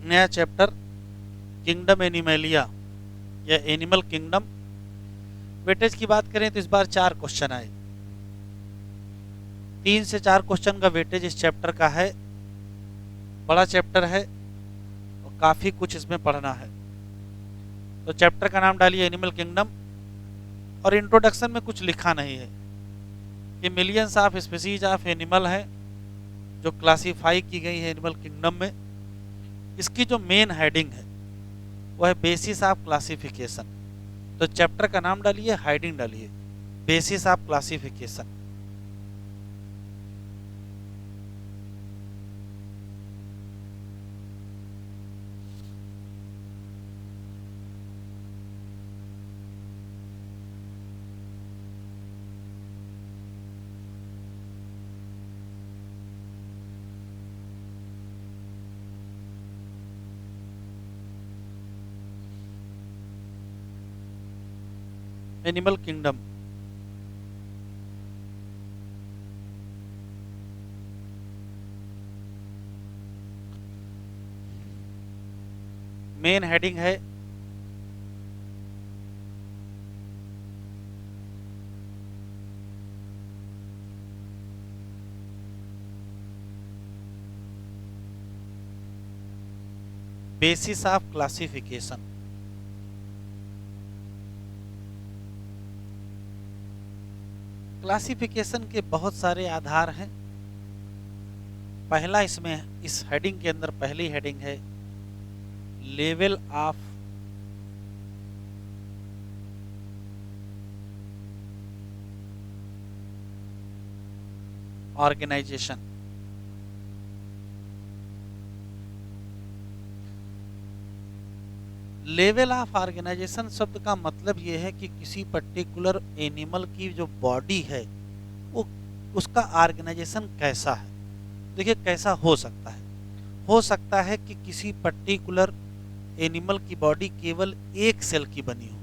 नया chapter kingdom Animalia या animal kingdom. Weightage की बात करें तो इस बार 4 क्वेश्चन आए। 3 से 4 क्वेश्चन का वेटेज इस चैप्टर का है। बड़ा चैप्टर है और काफ़ी कुछ इसमें पढ़ना है। तो चैप्टर का नाम डालिए एनिमल किंगडम, और इंट्रोडक्शन में कुछ लिखा नहीं है कि millions of species of animal है जो क्लासीफाई की गई है एनिमल किंगडम में। इसकी जो मेन हेडिंग है वह है बेसिस ऑफ क्लासिफिकेशन। तो चैप्टर का नाम डालिए, हेडिंग डालिए basis of classification. Animal kingdom main heading है बेसिस ऑफ क्लासिफिकेशन। क्लासिफिकेशन के बहुत सारे आधार हैं। पहला इसमें इस हेडिंग के अंदर पहली हेडिंग है level of organisation. Level of organisation शब्द का मतलब यह है कि किसी पर्टिकुलर एनिमल की जो बॉडी है वो उसका ऑर्गेनाइजेशन कैसा है। देखिए कैसा हो सकता है कि किसी पर्टिकुलर एनिमल की बॉडी केवल एक सेल की बनी हो।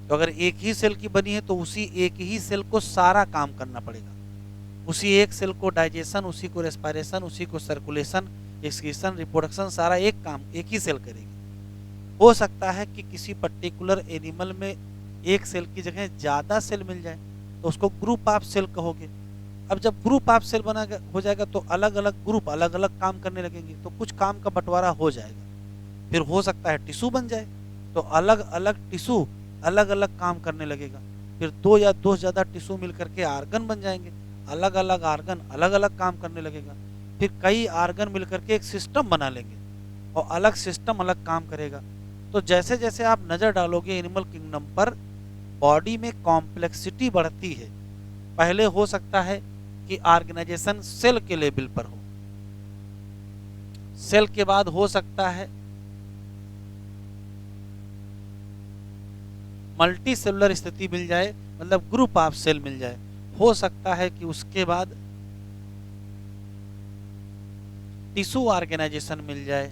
तो अगर एक ही सेल की बनी है तो उसी एक ही सेल को सारा काम करना पड़ेगा। उसी एक सेल को डाइजेशन, उसी को रेस्पिरेशन, उसी को सर्कुलेशन, एक्सक्रीशन, रिप्रोडक्शन सारा एक काम एक ही सेल करेगी। हो सकता है कि किसी पर्टिकुलर एनिमल में एक सेल की जगह ज़्यादा सेल मिल जाए तो उसको ग्रुप ऑफ सेल कहोगे। अब जब ग्रुप ऑफ सेल बना हो जाएगा तो अलग अलग ग्रुप अलग अलग काम करने लगेंगे, तो कुछ काम का बंटवारा हो जाएगा। फिर हो सकता है टिश्यू बन जाए तो अलग अलग टिश्यू अलग अलग काम करने लगेगा। फिर 2 या 2 से ज़्यादा टिश्यू मिल करके आर्गन बन जाएंगे, अलग अलग आर्गन अलग अलग काम करने लगेगा। फिर कई आर्गन मिल करके एक सिस्टम बना लेंगे और अलग सिस्टम अलग काम करेगा। तो जैसे जैसे आप नज़र डालोगे एनिमल किंगडम पर, बॉडी में कॉम्प्लेक्सिटी बढ़ती है। पहले हो सकता है कि ऑर्गेनाइजेशन सेल के लेवल पर हो, सेल के बाद हो सकता है मल्टी सेलुलर स्थिति मिल जाए, मतलब ग्रुप ऑफ सेल मिल जाए। हो सकता है कि उसके बाद टिश्यू ऑर्गेनाइजेशन मिल जाए,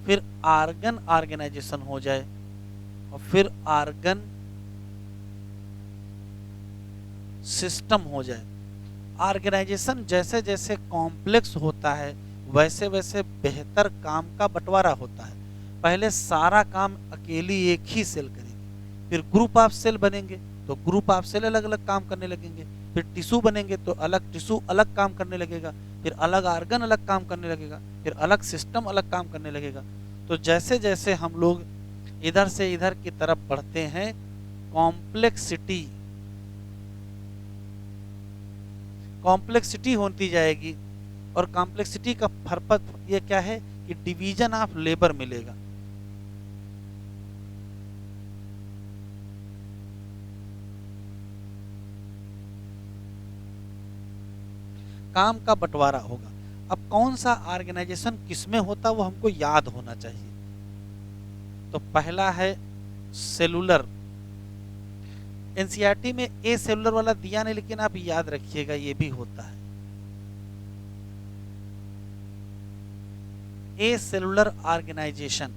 फिर आर्गन ऑर्गेनाइजेशन हो जाए और फिर आर्गन सिस्टम हो जाए। ऑर्गेनाइजेशन जैसे जैसे कॉम्प्लेक्स होता है वैसे वैसे बेहतर काम का बंटवारा होता है। पहले सारा काम अकेली एक ही सेल करेगी, फिर ग्रुप ऑफ सेल बनेंगे तो ग्रुप ऑफ सेल अलग अलग काम करने लगेंगे, फिर टिश्यू बनेंगे तो अलग टिश्यू अलग काम करने लगेगा, फिर अलग आर्गन अलग काम करने लगेगा, फिर अलग सिस्टम अलग काम करने लगेगा। तो जैसे जैसे हम लोग इधर से इधर की तरफ बढ़ते हैं, कॉम्प्लेक्सिटी कॉम्प्लेक्सिटी होती जाएगी। और कॉम्प्लेक्सिटी का पर्पस ये क्या है कि डिवीजन ऑफ लेबर मिलेगा। काम का बंटवारा होगा। अब कौन सा ऑर्गेनाइजेशन किसमें होता वो हमको याद होना चाहिए। तो पहला है सेलुलर। एनसीईआरटी में ए सेलुलर वाला दिया नहीं, लेकिन आप याद रखिएगा ये भी होता है। ए सेलुलर ऑर्गेनाइजेशन,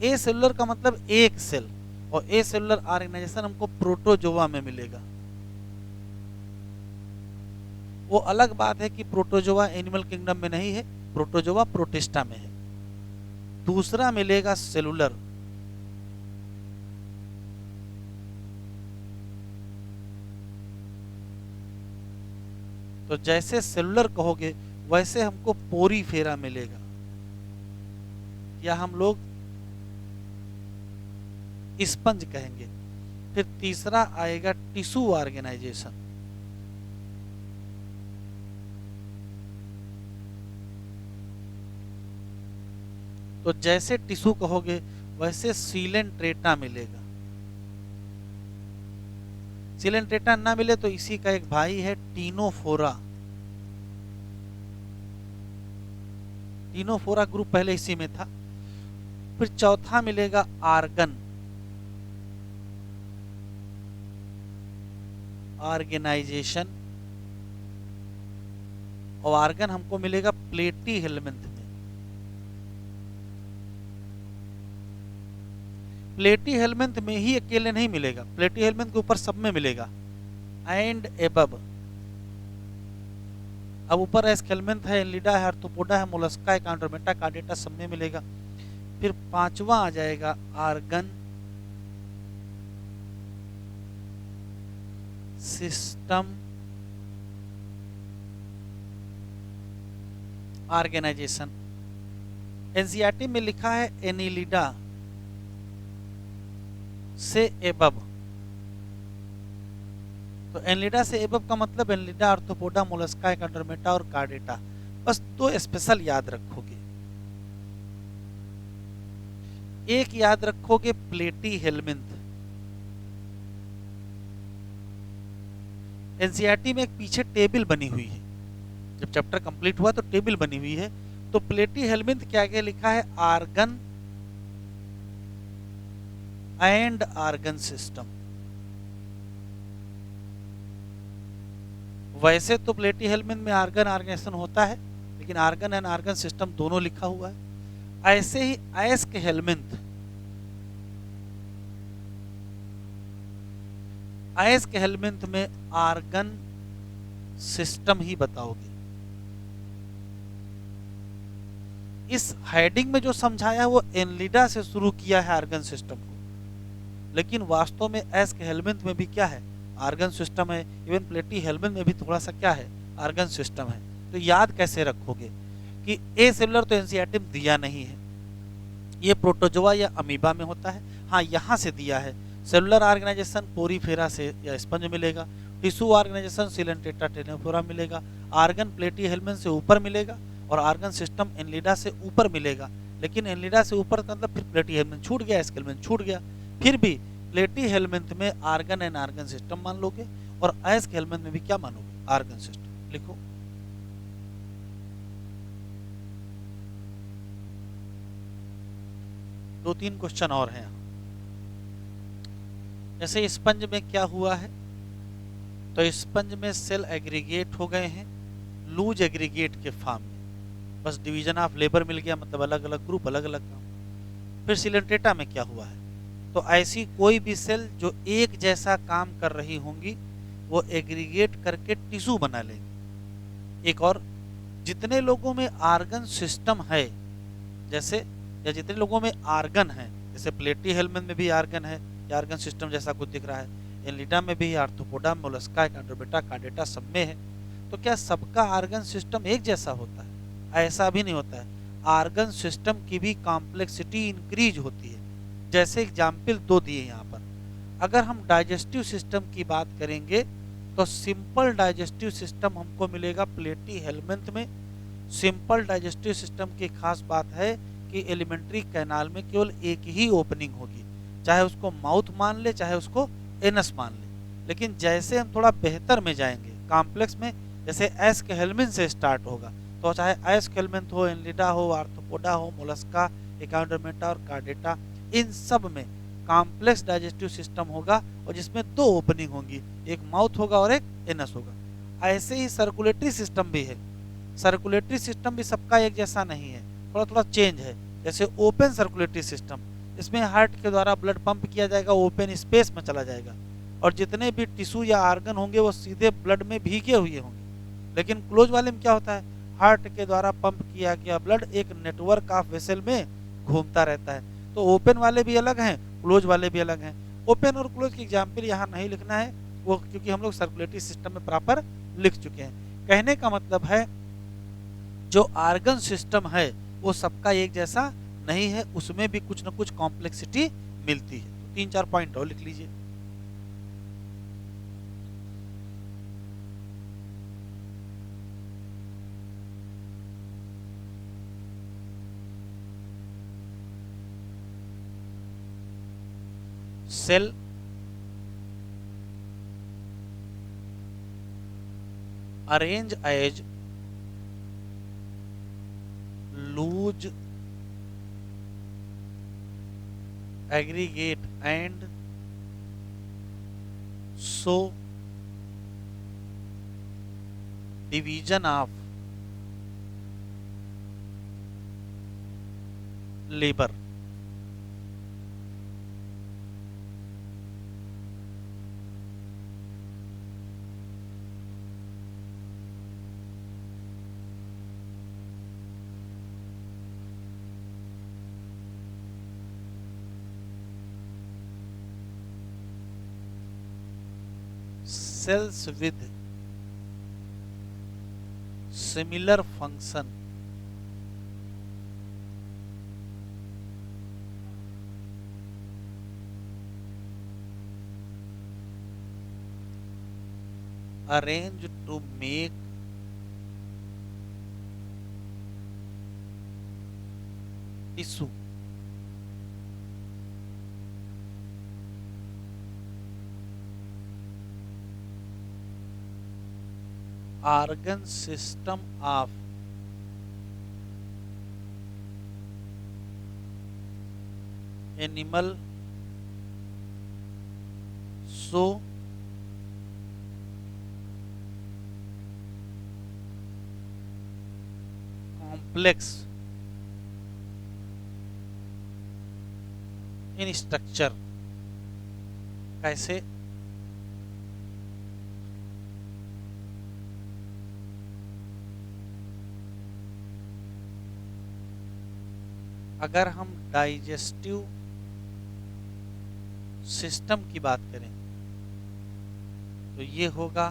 ए सेलुलर का मतलब एक सेल, और ए सेलुलर ऑर्गेनाइजेशन हमको प्रोटोजोआ में मिलेगा। वो अलग बात है कि प्रोटोजोआ एनिमल किंगडम में नहीं है, प्रोटोजोआ प्रोटिस्टा में है। दूसरा मिलेगा सेलुलर। तो जैसे सेलुलर कहोगे वैसे हमको पोरीफेरा मिलेगा, या हम लोग स्पंज कहेंगे। फिर तीसरा आएगा टिश्यू ऑर्गेनाइजेशन। तो जैसे टिश्यू कहोगे वैसे सीलेंट्रेटा मिलेगा। सीलेंट्रेटा ना मिले तो इसी का एक भाई है टीनोफोरा। टीनोफोरा ग्रुप पहले इसी में था। फिर चौथा मिलेगा आर्गन, ऑर्गेनाइजेशन। और आर्गन हमको मिलेगा प्लेटी हेलमिंथ में। प्लेटी हेलमिंथ में ही अकेले नहीं मिलेगा, प्लेटी हेलमिंथ के ऊपर सब में मिलेगा, एंड एबव। अब ऊपर एस्केलमेंथ है, एनलिडा है, आर्थ्रोपोडा है, मोलस्का है, कांड्रोमेटा, कार्डेटा सब में मिलेगा। फिर पांचवा आ जाएगा आर्गन सिस्टम ऑर्गेनाइजेशन। एनसीईआरटी में लिखा है एनिलिडा से एबव। तो एनलिडा से एबव का मतलब एनलिडा, आर्थ्रोपोडा, मोलस्का, कांड्रोमेटा और कार्डेटा। बस दो स्पेशल याद रखोगे। एक याद रखोगे प्लेटी हेलमिंथ। एनसीईआरटी में एक पीछे टेबल बनी हुई है, जब चैप्टर कंप्लीट हुआ तो टेबल बनी हुई है। तो प्लेटी हेलमिंथ क्या आगे लिखा है आर्गन एंड आर्गन सिस्टम। वैसे तो प्लेटी हेलमिंथ में आर्गन ऑर्गेनाइजेशन होता है, लेकिन आर्गन एंड आर्गन सिस्टम दोनों लिखा हुआ है। ऐसे ही एस्क हेलमिंथ, एस्क हेलमिंथ में आर्गन सिस्टम ही बताओगे। इस हेडिंग में जो समझाया वो एनलिडा से शुरू किया है आर्गन सिस्टम को, लेकिन वास्तव में एस्क हेलमिंथ में भी क्या है आर्गन सिस्टम है। इवन प्लेटी हेलमिंथ में भी थोड़ा सा क्या है आर्गन सिस्टम है। तो याद कैसे रखोगे कि ए सेलुलर तो एनसीईआरटी में दिया नहीं है, ये प्रोटोजोआ या अमीबा में होता है। हाँ यहाँ से दिया है, सेलुलर ऑर्गेनाइजेशन पोरीफेरा से या स्पंज मिलेगा, टिश्यू ऑर्गेनाइजेशन सीलेंट्रेटा टेनोफोरा मिलेगा, आर्गन प्लेटी हेलमिंथ से ऊपर मिलेगा और आर्गन सिस्टम एनलिडा से ऊपर मिलेगा। लेकिन एनलिडा से ऊपर का मतलब फिर प्लेटी हेलमिंथ छूट गया, एस्केलमेंथ छूट गया। फिर भी प्लेटी हेलमिंथ में आर्गन एंड आर्गन सिस्टम मान लोगे और एस्क हेलमिंथ में भी क्या मानोगे आर्गन सिस्टम। लिखो दो तीन क्वेश्चन और हैं। जैसे स्पंज में क्या हुआ है, तो स्पंज में सेल एग्रीगेट हो गए हैं लूज एग्रीगेट के फॉर्म में, बस डिवीजन ऑफ लेबर मिल गया, मतलब अलग अलग ग्रुप अलग अलग काम। फिर सिलेंट्रेटा में क्या हुआ है, तो ऐसी कोई भी सेल जो एक जैसा काम कर रही होंगी वो एग्रीगेट करके टिश्यू बना लेंगे। एक और, जितने लोगों में आर्गन सिस्टम है जैसे, या जितने लोगों में आर्गन है, जैसे प्लेटी हेलमिंथ में भी आर्गन है, आर्गन सिस्टम जैसा कुछ दिख रहा है, एनलिडा में भी, आर्थ्रोपोडा, मोलस्का, कांड्रोमेटा, कार्डेटा सब में है। तो क्या सबका आर्गन सिस्टम एक जैसा होता है? ऐसा भी नहीं होता है। आर्गन सिस्टम की भी कॉम्प्लेक्सिटी इंक्रीज होती है। जैसे एग्जाम्पल दो दिए यहाँ पर। अगर हम डाइजेस्टिव सिस्टम की बात करेंगे तो सिंपल डाइजेस्टिव सिस्टम हमको मिलेगा प्लेटी हेलमिंथ में। सिंपल डाइजेस्टिव सिस्टम की खास बात है कि एलिमेंट्री कैनाल में केवल एक ही ओपनिंग होगी, चाहे उसको माउथ मान ले चाहे उसको एनस मान ले। लेकिन जैसे हम थोड़ा बेहतर में जाएंगे कॉम्प्लेक्स में, जैसे एस्क हेलमिंथ से स्टार्ट होगा, तो चाहे एस्क हेलमिंथ हो, एनलिडा हो, आर्थ्रोपोडा हो, मोलस्का, एकाउंडोमेटा और कार्डेटा, इन सब में कॉम्प्लेक्स डाइजेस्टिव सिस्टम होगा और जिसमें दो ओपनिंग होंगी, एक माउथ होगा और एक एनस होगा। ऐसे ही सर्कुलेटरी सिस्टम भी है। सर्कुलेटरी सिस्टम भी सबका एक जैसा नहीं है, थोड़ा थोड़ा चेंज है। जैसे ओपन सर्कुलेटरी सिस्टम, इसमें हार्ट के द्वारा ब्लड पंप किया जाएगा, ओपन स्पेस में चला जाएगा और जितने भी टिश्यू या आर्गन होंगे वो सीधे ब्लड में भीगे हुए होंगे, लेकिन क्लोज वाले में क्या होता है, हार्ट के द्वारा पंप किया गया ब्लड एक नेटवर्क ऑफ वेसल में घूमता रहता है। तो ओपन वाले भी अलग हैं, क्लोज वाले भी अलग हैं। ओपन और क्लोज की एग्जाम्पल यहाँ नहीं लिखना है वो, क्योंकि हम लोग सर्कुलेटरी सिस्टम में प्रॉपर लिख चुके हैं। कहने का मतलब है जो आर्गन सिस्टम है वो सबका एक जैसा नहीं है, उसमें भी कुछ ना कुछ कॉम्प्लेक्सिटी मिलती है। तो 3-4 पॉइंट और लिख लीजिए। Cell arrange as loose aggregate and so division of labor। cells with similar function arranged to make tissue। organ system of animal so complex in structure। कैसे, अगर हम डाइजेस्टिव सिस्टम की बात करें तो ये होगा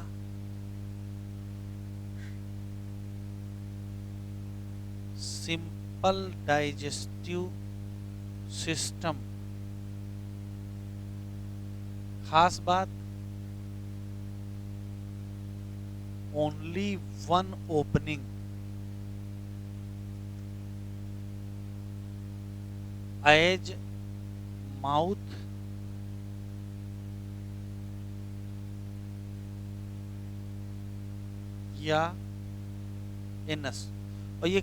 सिंपल डाइजेस्टिव सिस्टम। खास बात, only one opening as mouth या एनस। और ये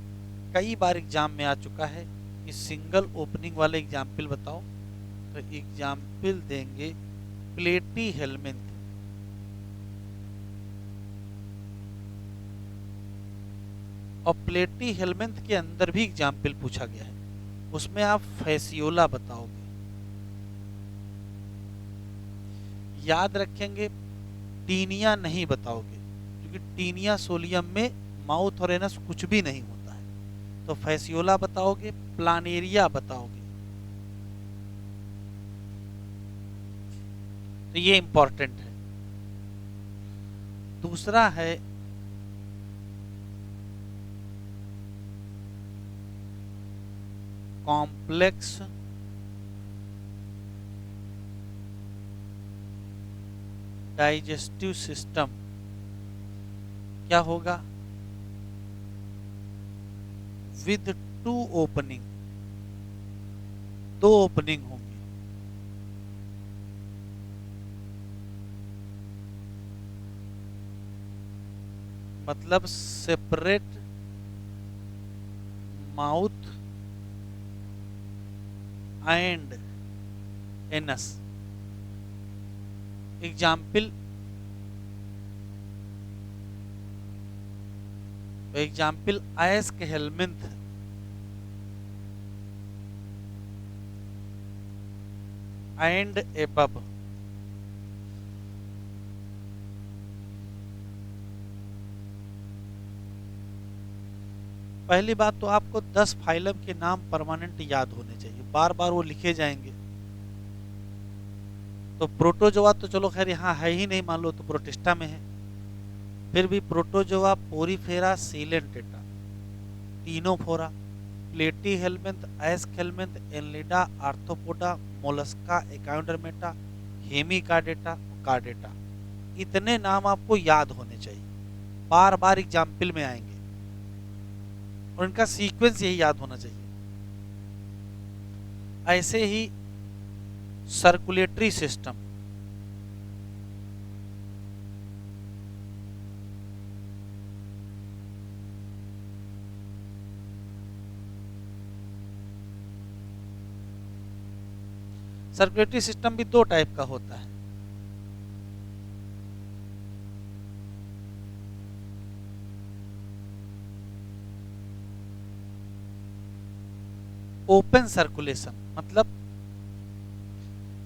कई बार एग्जाम में आ चुका है कि सिंगल ओपनिंग वाले एग्जाम्पल बताओ, तो एग्जाम्पल देंगे प्लेटी हेलमिंथ। और प्लेटी हेलमिंथ के अंदर भी एग्जाम्पल पूछा गया है, उसमें आप फैसियोला बताओगे। याद रखेंगे टीनिया नहीं बताओगे, क्योंकि टीनिया सोलियम में माउथ और एनस कुछ भी नहीं होता है। तो फैसियोला बताओगे, प्लानेरिया बताओगे। तो ये इंपॉर्टेंट है। दूसरा है कॉम्प्लेक्स डाइजेस्टिव सिस्टम। क्या होगा, विद टू ओपनिंग, दो ओपनिंग होंगी। मतलब separate mouth and anus. Example aschelminth and एबब। पहली बात तो आपको 10 फाइलम के नाम परमानेंट याद होने चाहिए, बार बार वो लिखे जाएंगे। तो प्रोटोजोआ तो चलो खैर यहाँ है ही नहीं, मान लो तो प्रोटिस्टा में है, फिर भी Protozoa, Porifera, Coelenterata, Ctenophora, platyhelminth, aschelminth, Annelida, Arthropoda, Mollusca, Echinodermata, Hemichordata, Chordata, इतने नाम आपको याद होने चाहिए, बार बार एग्जाम्पल में आएंगे और इनका सीक्वेंस यही याद होना चाहिए। ऐसे ही सर्कुलेटरी सिस्टम, सर्कुलेटरी सिस्टम भी दो टाइप का होता है। ओपन सर्कुलेशन मतलब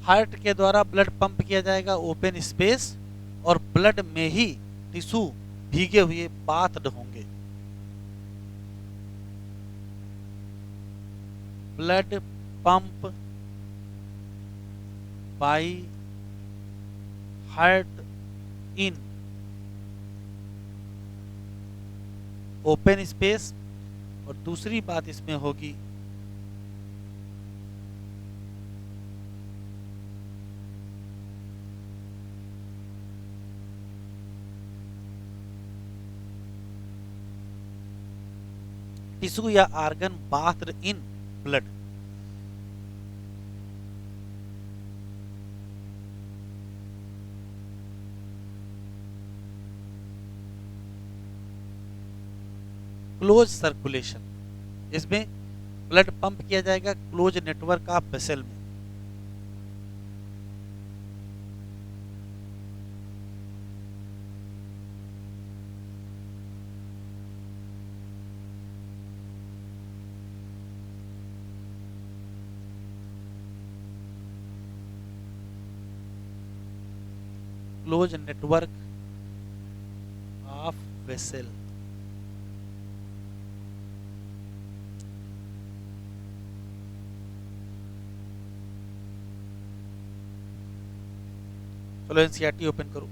हार्ट के द्वारा ब्लड पंप किया जाएगा ओपन स्पेस, और ब्लड में ही टिश्यू भीगे हुए बाथड होंगे। Blood pump by heart in open space, और दूसरी बात इसमें होगी टिश्यू या organ bathed in blood. Close circulation, इसमें ब्लड पंप किया जाएगा क्लोज नेटवर्क ऑफ वेसल में। Close network of vessel. चलो एनसीईआरटी ओपन करो।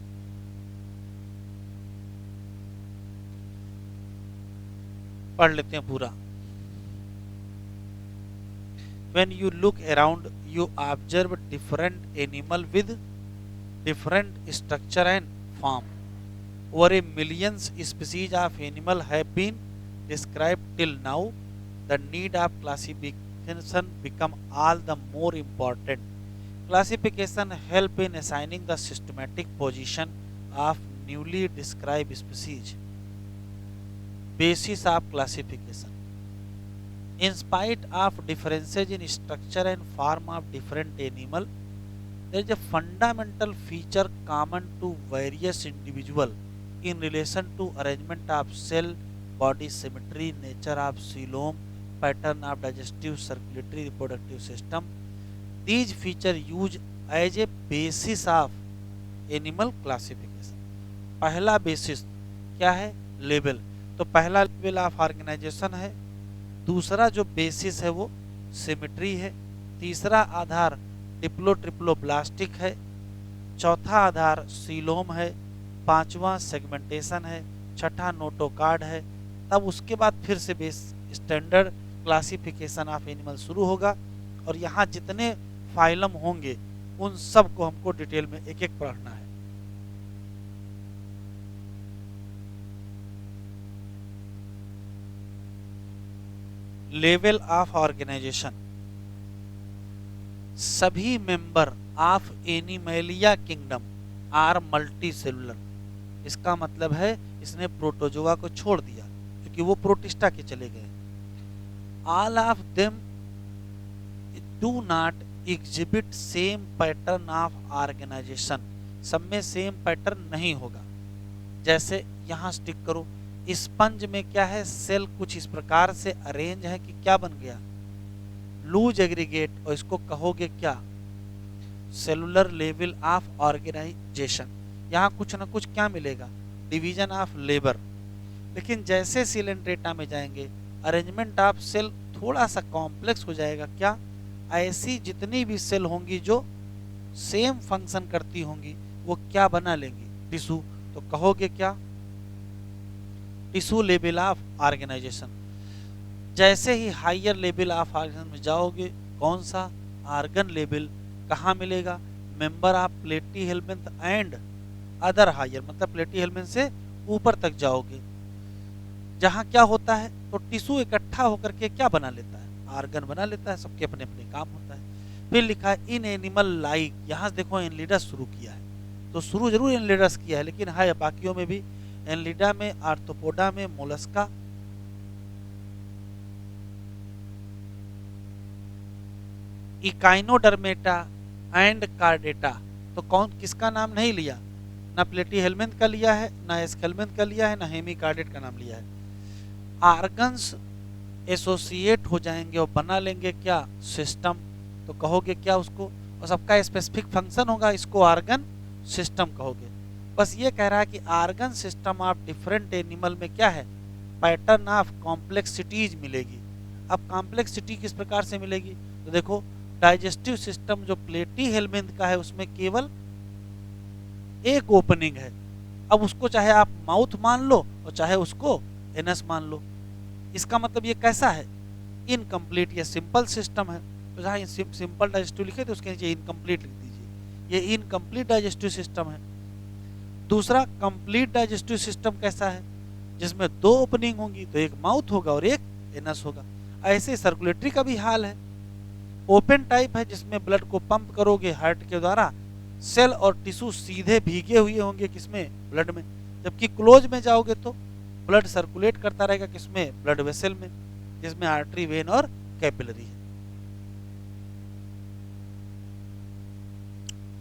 पढ़ लेते हैं पूरा। When you look around, you observe different animal with different structure and form. Over a millions species of animal have been described till now. The need of classification become all the more important. Classification help in assigning the systematic position of newly described species. Basis of classification. In spite of differences in structure and form of different animal, there is a fundamental feature common to various individuals in relation to arrangement of cell, body symmetry, nature of coelom, pattern of digestive, circulatory, reproductive system. These features used as a basis of animal classification. पहला basis क्या है? Level. तो पहला level of organisation है, दूसरा जो basis है वो सिमेट्री है, तीसरा आधार डिप्लो ट्रिप्लोब्लास्टिक है, चौथा आधार सीलोम है, पांचवा सेगमेंटेशन है, छठा नोटोकार्ड है। तब उसके बाद फिर से base standard classification of animal शुरू होगा, और यहाँ जितने फाइलम होंगे उन सब को हमको डिटेल में एक एक पढ़ना है। Level of organisation. सभी member of Animalia kingdom are multicellular. इसका मतलब है इसने प्रोटोजोआ को छोड़ दिया क्योंकि वो प्रोटिस्टा के चले गए। All of them do not exhibit same pattern of organisation. सब में सेम पैटर्न नहीं होगा। जैसे यहाँ स्टिक करो, स्पंज में क्या है, सेल कुछ इस प्रकार से अरेंज है कि क्या बन गया, लूज एग्रीगेट, और इसको कहोगे क्या, सेलुलर लेवल ऑफ ऑर्गेनाइजेशन। यहाँ कुछ ना कुछ क्या मिलेगा, डिवीजन ऑफ लेबर। लेकिन जैसे सिलेंट्रेटा में जाएंगे अरेंजमेंट ऑफ सेल थोड़ा सा कॉम्प्लेक्स हो जाएगा। क्या? ऐसी जितनी भी सेल होंगी जो सेम फंक्शन करती होंगी वो क्या बना लेंगी? टिश्यू। तो कहोगे क्या? Tissue level of organisation. जैसे ही हायर लेवल ऑफ ऑर्गेनाइजेशन में जाओगे, कौन सा? Organ level. कहाँ मिलेगा? Member of platyhelminth and other higher, मतलब प्लेटी हेलमिंथ से ऊपर तक जाओगे, जहाँ क्या होता है? तो टिश्यू इकट्ठा होकर के क्या बना लेता है? ऑर्गन बना लेता है। सबके अपने अपने काम होता है। फिर लिखा है इन एनिमल लाइक। यहाँ देखो एनलिडस शुरू किया है, तो शुरू जरूर एनलिडस किया है, लेकिन है बाकियों में भी, एनलिडा में, आर्थ्रोपोडा में, मोलस्का, इकाइनोडर्मेटा एंड कार्डेटा। तो कौन किसका नाम नहीं लिया? ना प्लेटी हेलमिंथ का लिया है, ना एस्केलमिंथ का लिया है, ना हेमिकार्डेट का नाम लिया है। आर्गन्स एसोसिएट हो जाएंगे और बना लेंगे क्या? सिस्टम। तो कहोगे क्या उसको? और सबका स्पेसिफिक फंक्शन होगा, इसको ऑर्गन सिस्टम कहोगे। बस ये कह रहा है कि organ system of different animal में क्या है? पैटर्न ऑफ कॉम्प्लेक्सिटीज मिलेगी। अब कॉम्प्लेक्सिटी किस प्रकार से मिलेगी? तो देखो, डाइजेस्टिव सिस्टम जो प्लेटी हेलमिंथ का है उसमें केवल एक ओपनिंग है। अब उसको चाहे आप माउथ मान लो और चाहे उसको एनस मान लो। इसका मतलब ये कैसा है? इनकम्प्लीट। ये सिंपल सिस्टम है, तो जहाँ सिंपल डाइजेस्टिव लिखे तो उसके नीचे इनकम्प्लीट लिख दीजिए। ये इनकम्प्लीट डाइजेस्टिव सिस्टम है। दूसरा कंप्लीट डाइजेस्टिव सिस्टम कैसा है? जिसमें दो ओपनिंग होंगी, तो एक माउथ होगा और एक एनस होगा। ऐसे सर्कुलेटरी का भी हाल है। ओपन टाइप है जिसमें ब्लड को पंप करोगे हार्ट के द्वारा, सेल और टिश्यू सीधे भीगे हुए होंगे किसमें? ब्लड में। जबकि क्लोज में जाओगे तो ब्लड सर्कुलेट करता रहेगा किसमें? ब्लड वेसल में, जिसमें आर्टरी, वेन और कैपिलरी है।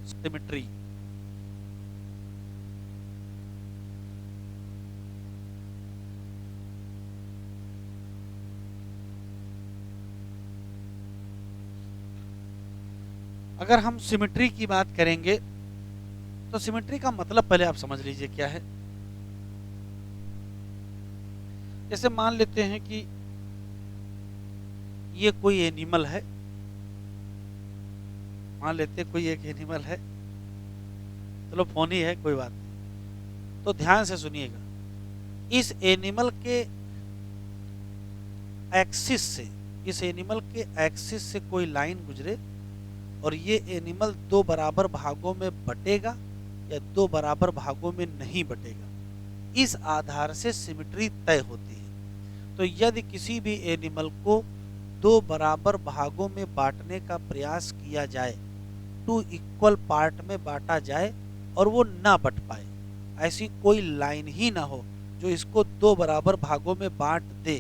सिमेट्री। अगर हम सिमेट्री की बात करेंगे तो सिमेट्री का मतलब पहले आप समझ लीजिए क्या है। जैसे मान लेते हैं कि ये कोई एनिमल है, मान लेते हैं कोई एक एनिमल है, चलो फोनी है, कोई बात नहीं। तो ध्यान से सुनिएगा, इस एनिमल के एक्सिस से, इस एनिमल के एक्सिस से कोई लाइन गुजरे और ये एनिमल दो बराबर भागों में बटेगा या दो बराबर भागों में नहीं बटेगा, इस आधार से सिमेट्री तय होती है। तो यदि किसी भी एनिमल को दो बराबर भागों में बांटने का प्रयास किया जाए, टू इक्वल पार्ट में बांटा जाए और वो ना बट पाए, ऐसी कोई लाइन ही ना हो जो इसको दो बराबर भागों में बांट दे,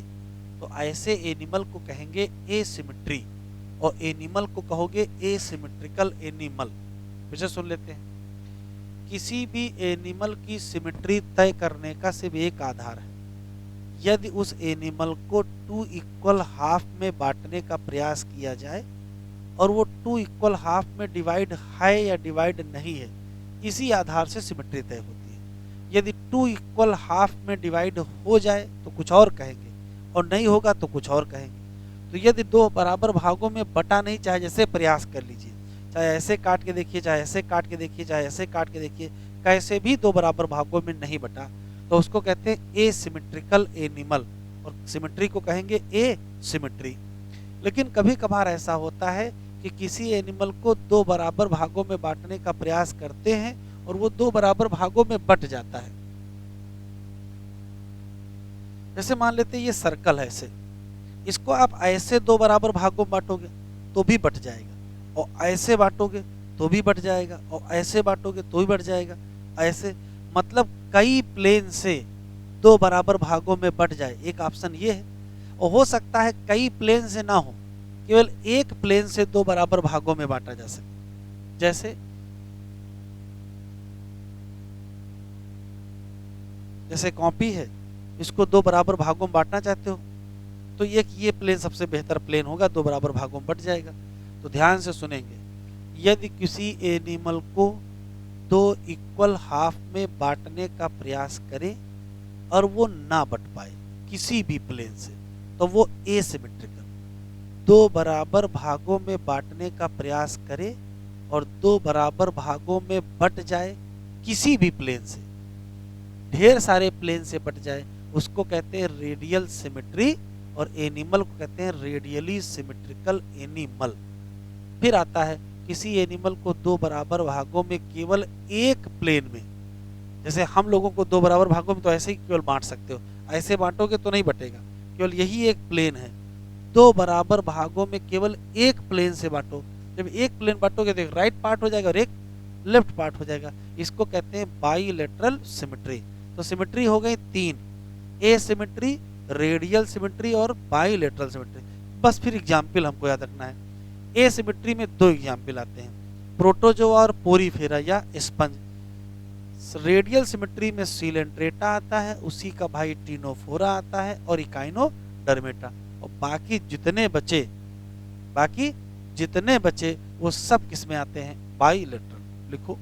तो ऐसे एनिमल को कहेंगे एसिमेट्री, और एनिमल को कहोगे एसिमेट्रिकल एनिमल। फिर से सुन लेते हैं। किसी भी एनिमल की सिमेट्री तय करने का सिर्फ एक आधार है, यदि उस एनिमल को टू इक्वल हाफ में बांटने का प्रयास किया जाए और वो टू इक्वल हाफ में डिवाइड है या डिवाइड नहीं है, इसी आधार से सिमेट्री तय होती है। यदि टू इक्वल हाफ में डिवाइड हो जाए तो कुछ और कहेंगे, और नहीं होगा तो कुछ और कहेंगे। तो यदि दो बराबर भागों में बटा नहीं, चाहे जैसे प्रयास कर लीजिए, चाहे ऐसे काट के देखिए, चाहे ऐसे काट के देखिए, चाहे ऐसे काट के देखिए, कैसे भी दो बराबर भागों में नहीं बटा, तो उसको कहते हैं एसिमेट्रिकल एनिमल, और सिमेट्री को कहेंगे ए सिमेट्री। लेकिन कभी कभार ऐसा होता है कि किसी एनिमल को दो बराबर भागों में बांटने का प्रयास करते हैं और वो दो बराबर भागों में बट जाता है। जैसे मान लेते हैं ये सर्कल है, ऐसे इसको आप ऐसे दो बराबर भागों में बांटोगे तो भी बट जाएगा, और ऐसे बांटोगे तो भी बट जाएगा, और ऐसे बांटोगे तो भी बट जाएगा। ऐसे मतलब कई प्लेन से दो बराबर भागों में बट जाए, एक ऑप्शन ये है। और हो सकता है कई प्लेन से ना हो, केवल एक प्लेन से दो बराबर भागों में बांटा जा सके। जैसे कॉपी है, इसको दो बराबर भागों में बांटना चाहते हो तो ये प्लेन सबसे बेहतर प्लेन होगा, दो बराबर भागों में बट जाएगा। तो ध्यान से सुनेंगे, यदि किसी एनिमल को दो इक्वल हाफ में बांटने का प्रयास करें और वो ना बट पाए किसी भी प्लेन से, तो वो एसिमेट्रिकल। दो बराबर भागों में बांटने का प्रयास करे और दो बराबर भागों में बट जाए किसी भी प्लेन से, ढेर सारे प्लेन से बट जाए, उसको कहते हैं रेडियल सिमेट्री, और एनिमल को कहते हैं रेडियली सिमेट्रिकल एनिमल। फिर आता है किसी एनिमल को दो बराबर भागों में केवल एक प्लेन में, जैसे हम लोगों को दो बराबर भागों में तो ऐसे ही केवल बांट सकते हो, ऐसे बांटोगे तो नहीं बटेगा, केवल यही एक प्लेन है। दो बराबर भागों में केवल एक प्लेन से बांटो, जब एक प्लेन बांटोगे तो एक राइट पार्ट हो जाएगा और एक लेफ्ट पार्ट हो जाएगा, इसको कहते हैं बाईलेटरल सिमेट्री। तो सिमेट्री हो गई तीन, ए सिमेट्री, रेडियल सिमेट्री और बाईलेटरल सिमेट्री। बस फिर एग्जाम्पल हमको याद रखना है। ए सिमेट्री में दो एग्जाम्पल आते हैं, प्रोटोजोआ और पोरीफेरा या स्पंज। रेडियल सिमेट्री में सीलेंट्रेटा आता है, उसी का भाई टीनोफोरा आता है और इकाइनोडर्मेटा, और बाकी जितने बचे वो सब किस में आते हैं, बाईलेटरल। लिखो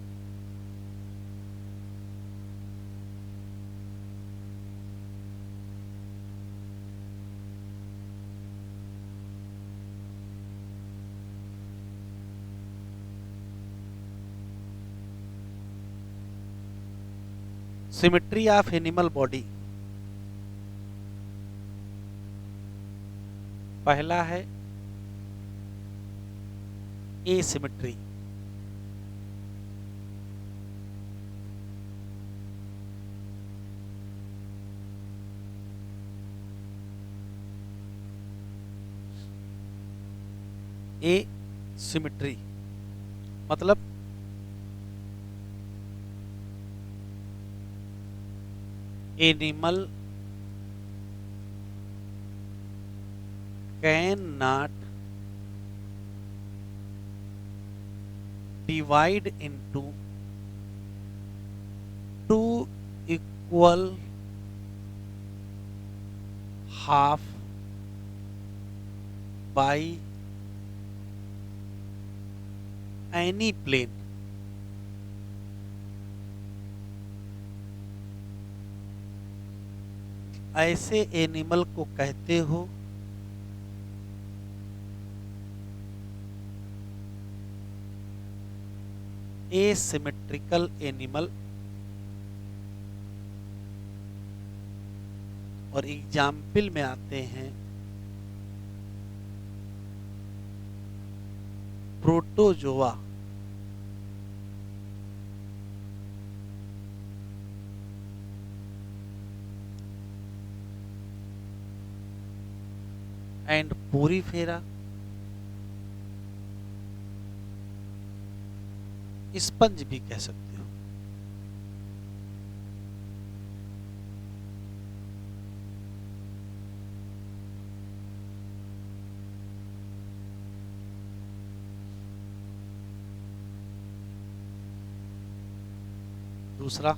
सिमेट्री ऑफ एनिमल बॉडी। पहला है एसिमेट्री, ए सिमेट्री मतलब animal can not divide into two equal half by any plane. ऐसे एनिमल को कहते हो एसिमेट्रिकल एनिमल। और एग्जाम्पल में आते हैं प्रोटोजोआ, एंड पोरीफेरा, स्पंज भी कह सकते हो। दूसरा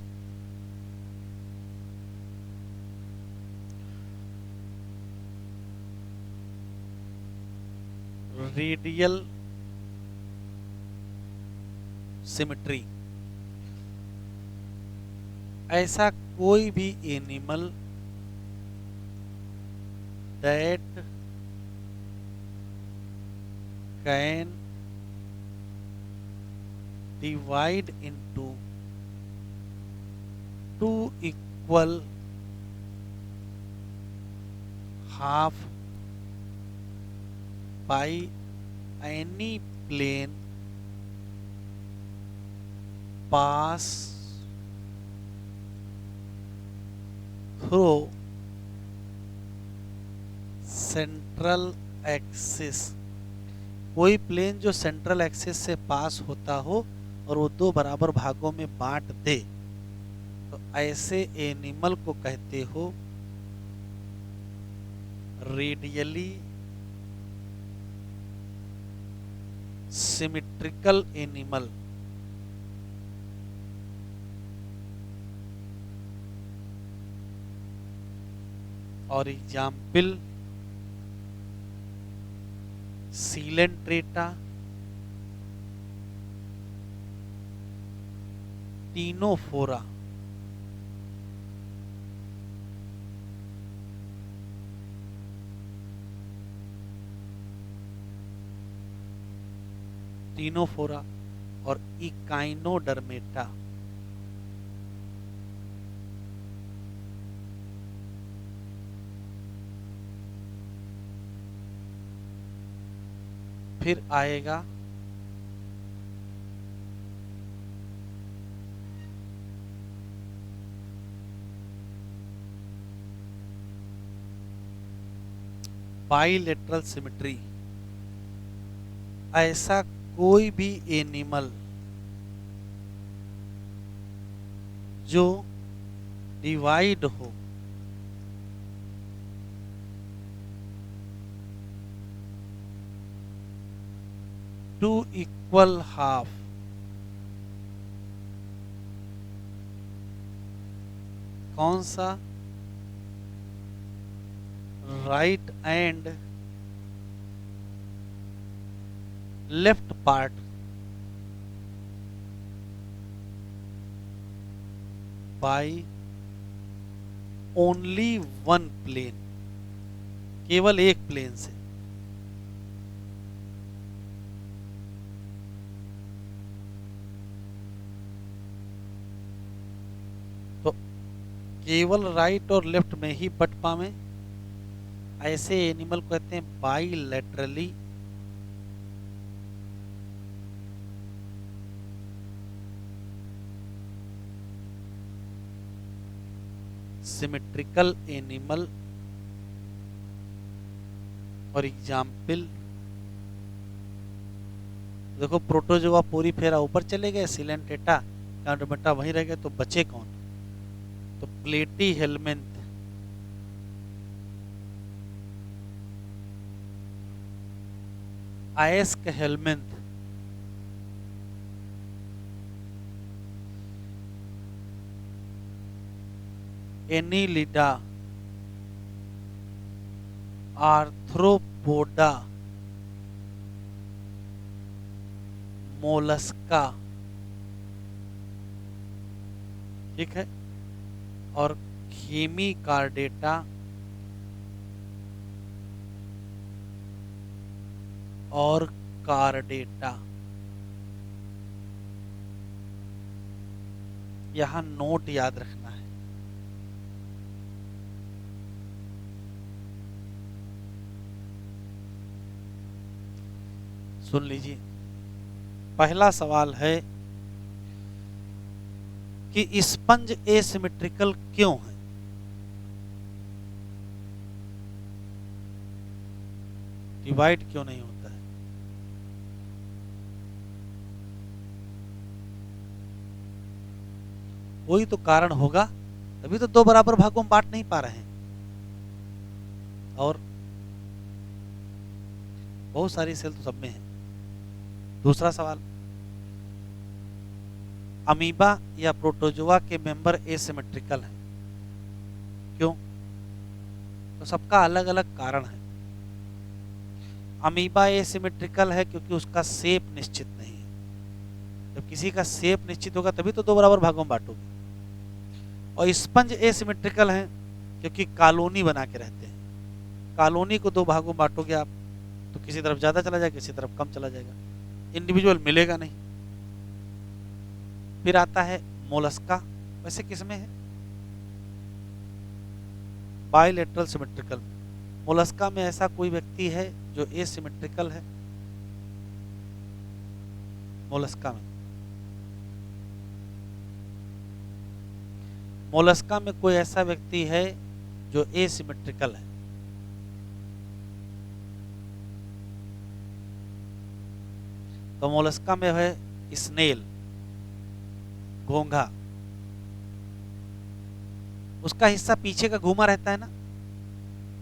रेडियल सिमेट्री। ऐसा कोई भी animal that can divide into two equal half by any plane pass through central axis. कोई प्लेन जो सेंट्रल एक्सिस से पास होता हो और वो दो बराबर भागों में बांट दे, तो ऐसे एनिमल को कहते हो रेडियली सिमेट्रिकल एनिमल। और एग्जाम्पल सीलेंट्रेटा, टीनोफोरा। क्टिनोफोरा और इकाइनोडर्मेटा। फिर आएगा बाइलेटरल सिमेट्री। ऐसा कोई भी एनिमल जो डिवाइड हो टू इक्वल हाफ, कौन सा? Right and left part by only one plane, केवल एक प्लेन से। तो केवल राइट और लेफ्ट में ही बट पावे, ऐसे एनिमल को कहते हैं बाइलेटरली सिमेट्रिकल एनिमल। और एग्जाम्पल देखो, प्रोटोजोआ पूरी फेरा ऊपर चले गए, सिलेंटेटा कांडोमेटा वहीं रह गए, तो बचे कौन? तो platyhelminth, aschelminth, Annelida, Arthropoda, Mollusca, ठीक है, और हेमीकार्डेटा और कार्डेटा। यहां नोट याद रखना है। सुन लीजिए, पहला सवाल है कि स्पंज एसिमेट्रिकल क्यों है? डिवाइड क्यों नहीं होता है? कोई तो कारण होगा, तभी तो दो बराबर भागों में बांट नहीं पा रहे हैं। और बहुत सारी सेल तो सब में है। दूसरा सवाल, अमीबा या प्रोटोजोआ के मेंबर एसिमेट्रिकल हैं, क्यों? तो सबका अलग अलग कारण है। अमीबा एसिमेट्रिकल है क्योंकि उसका शेप निश्चित नहीं है। जब किसी का शेप निश्चित होगा तभी तो दो बराबर भागों में बांटोगे। और स्पंज एसिमेट्रिकल है क्योंकि कॉलोनी बना के रहते हैं। कॉलोनी को दो भागों में बांटोगे आप तो किसी तरफ ज्यादा चला जाएगा, किसी तरफ कम चला जाएगा, इंडिविजुअल मिलेगा नहीं। फिर आता है मोलस्का, वैसे किसमें है? Bilateral symmetrical. मोलस्का में ऐसा कोई व्यक्ति है जो एसिमेट्रिकल है? मोलस्का में कोई ऐसा व्यक्ति है जो एसिमेट्रिकल है? तो मोलस्का में है स्नेल, घोंघा। उसका हिस्सा पीछे का घूमा रहता है ना,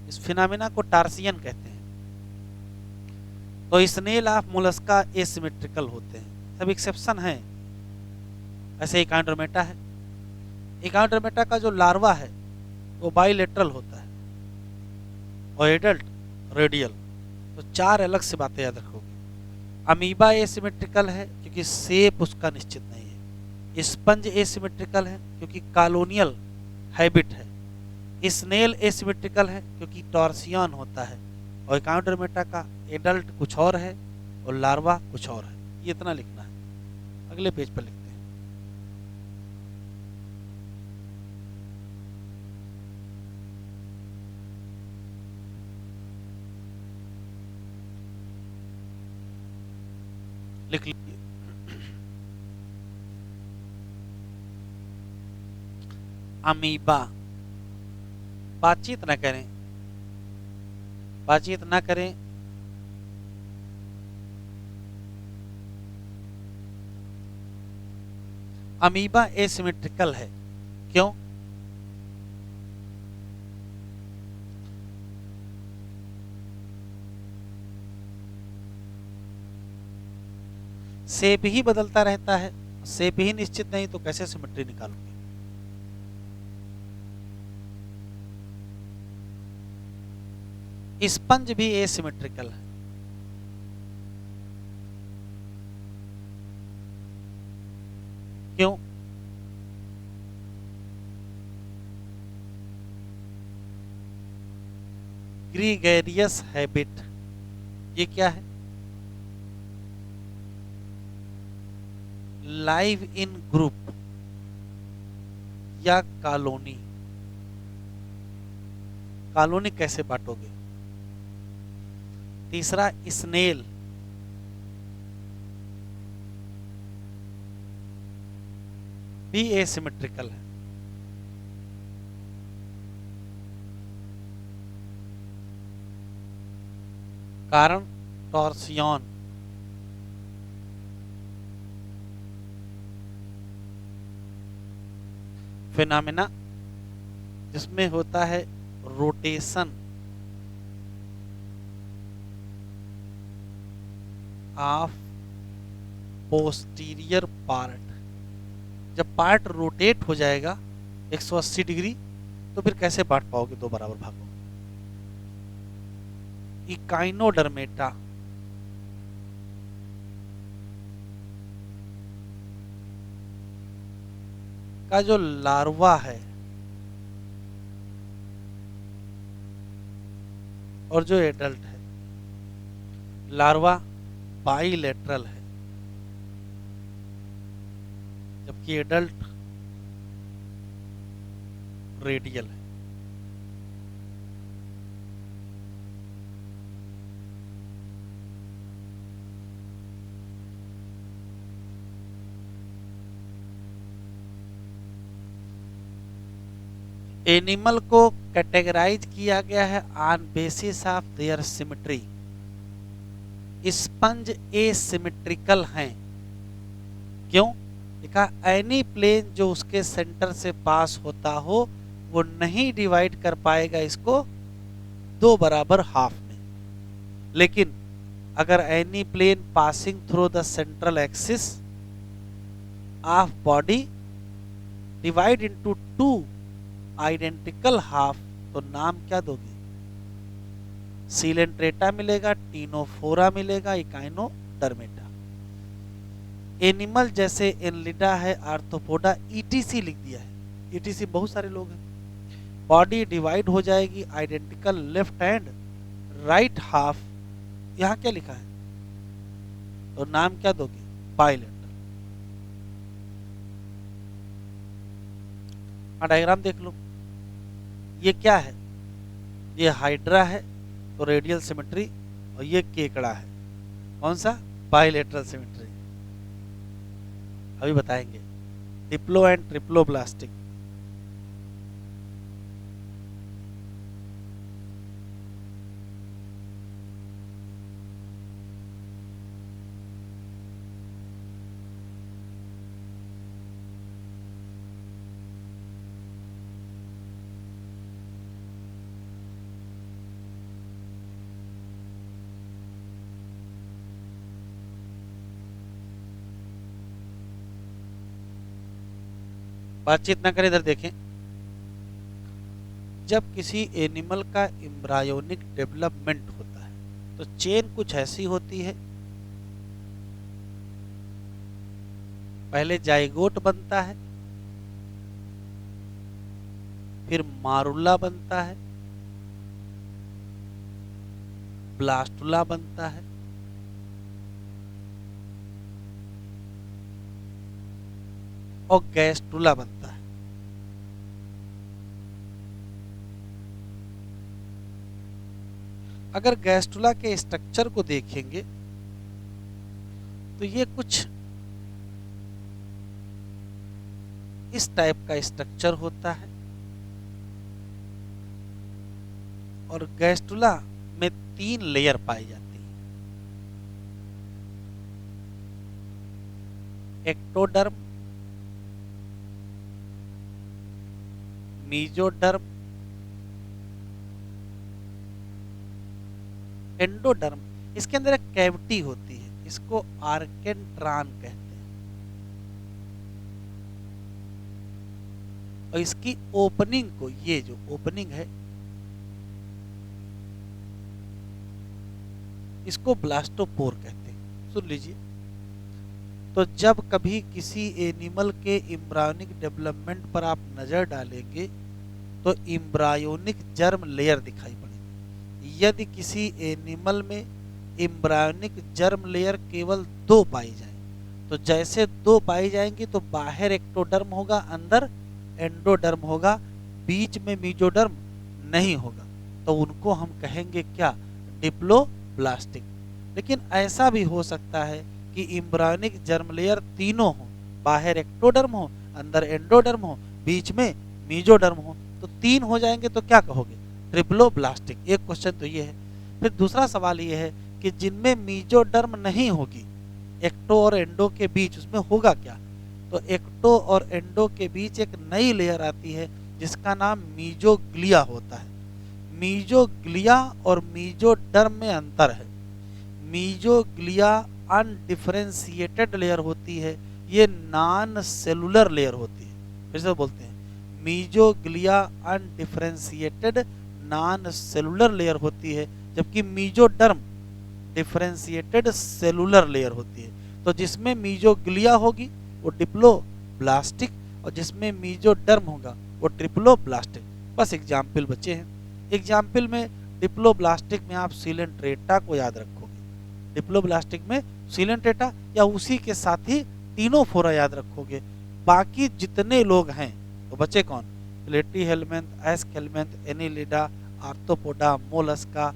इस फिनोमेना को टार्सियन कहते हैं। तो स्नेल ऑफ मोलस्का एसिमेट्रिकल होते हैं, सब एक्सेप्शन है। ऐसे एकांड्रोमेटा है, एकांड्रोमेटा का जो लार्वा है वो बाइलेटरल होता है और एडल्ट रेडियल। तो चार अलग से बातें याद रखोगे। अमीबा एसिमेट्रिकल है क्योंकि शेप उसका निश्चित नहीं है। स्पंज एसिमेट्रिकल है क्योंकि कॉलोनियल हैबिट है। स्नेल एसिमेट्रिकल है क्योंकि टॉर्सियन होता है। और एकांड्रोमेटा का एडल्ट कुछ और है और लार्वा कुछ और है। ये इतना लिखना है, अगले पेज पर लिखते हैं। लिख लीजिए। अमीबा, बातचीत न करें, बातचीत ना करें, अमीबा एसिमेट्रिकल है। क्यों? शेप ही बदलता रहता है, शेप ही निश्चित नहीं तो कैसे सिमेट्री निकालोगे? स्पंज भी एसिमेट्रिकल है। क्यों? ग्रीगेरियस हैबिट, ये क्या है? लाइव इन ग्रुप या कॉलोनी। कॉलोनी कैसे बांटोगे? तीसरा स्नेल, भी एसिमेट्रिकल है। कारण टॉर्सियन, फिनोमेना जिसमें होता है रोटेशन ऑफ पोस्टीरियर पार्ट। जब पार्ट रोटेट हो जाएगा 180 डिग्री तो फिर कैसे बांट पाओगे दो बराबर भागों? इकाइनोडर्मेटा, का जो लार्वा है और जो एडल्ट है, लार्वा बाइलेटरल है जबकि एडल्ट रेडियल है। एनिमल को कैटेगराइज किया गया है on basis of their symmetry. Sponge asymmetrical हैं। क्यों? देखा, एनी प्लेन जो उसके सेंटर से पास होता हो वो नहीं डिवाइड कर पाएगा इसको दो बराबर हाफ में। लेकिन अगर any plane passing through the central axis of body divide into two identical half, तो नाम क्या दोगे? सीलेंट्रेटा मिलेगा, टीनोफोरा मिलेगा, इकाइनोडर्मेटा। एनिमल जैसे एनलिडा है, आर्थ्रोपोडा, ईटीसी लिख दिया है। ईटीसी बहुत सारे लोग हैं। बॉडी डिवाइड हो जाएगी identical left and right half. यहां क्या लिखा है? तो नाम क्या दोगे? बाइलेटरल। डायग्राम देख लो, ये क्या है? ये हाइड्रा है तो रेडियल सिमेट्री, और ये केकड़ा है, कौन सा? Bilateral symmetry. अभी बताएंगे। डिप्लो एंड ट्रिप्लोब्लास्टिक, बातचीत ना करें, इधर देखें। जब किसी एनिमल का एम्ब्रायोनिक डेवलपमेंट होता है तो चेन कुछ ऐसी होती है। पहले जाइगोट बनता है, फिर मारुला बनता है, ब्लास्टुला बनता है, और गैस्ट्रुला बनता है। अगर गैस्ट्रुला के स्ट्रक्चर को देखेंगे तो ये कुछ इस टाइप का स्ट्रक्चर होता है और गैस्ट्रुला में 3 लेयर पाई जाती है। Ectoderm, mesoderm, endoderm. इसके अंदर एक कैविटी होती है, इसको आर्केंट्रान कहते हैं और इसकी ओपनिंग को, ये जो ओपनिंग है इसको ब्लास्टोपोर कहते हैं। सुन लीजिए, तो जब कभी किसी एनिमल के एम्ब्रायोनिक डेवलपमेंट पर आप नजर डालेंगे तो एम्ब्रायोनिक जर्म लेयर दिखाई पड़ेगी। यदि किसी एनिमल में एम्ब्रायोनिक जर्म लेयर केवल 2 पाई जाए, तो जैसे 2 पाई जाएंगी तो बाहर एक्टोडर्म होगा, अंदर एंडोडर्म होगा, बीच में मीजोडर्म नहीं होगा, तो उनको हम कहेंगे क्या, डिप्लोब्लास्टिक। लेकिन ऐसा भी हो सकता है कि एम्ब्रायोनिक जर्म लेयर तीनों हो, बाहर एक्टोडर्म हो, अंदर एंडोडर्म हो, बीच में मीजोडर्म हो, तो 3 हो जाएंगे तो क्या कहोगे, ट्रिप्लोब्लास्टिक। एक क्वेश्चन तो ये है। फिर दूसरा सवाल ये है कि जिनमें मीजोडर्म नहीं होगी, एक्टो और एंडो के बीच, उसमें होगा क्या, तो एक्टो और एंडो के बीच एक नई लेयर आती है जिसका नाम मीजोग्लिया होता है। मीजोग्लिया और मीजोडर्म में अंतर है। मीजोग्लिया अनडिफरेंशिएटेड लेयर होती है, ये नॉन सेलुलर लेयर होती है। फिर से बोलते हैं, mesoglea undifferentiated non cellular layer होती है, जबकि मीजोडर्म डिफरेंशिएटेड सेलुलर लेयर होती है। तो जिसमें मीजोग्लिया होगी वो डिप्लोब्लास्टिक और जिसमें मीजोडर्म होगा वो ट्रिप्लोब्लास्टिक। बस एग्जाम्पल बचे हैं। एग्जाम्पल में डिप्लोब्लास्टिक में आप सीलेंट्रेटा को याद रखोगे, डिप्लोब्लास्टिक में सीलेंट्रेटा या उसी के साथ ही टीनोफोरा याद रखोगे। बाकी जितने लोग हैं तो बचे कौन, platyhelminth, aschelminth, Annelida, Arthropoda, Mollusca,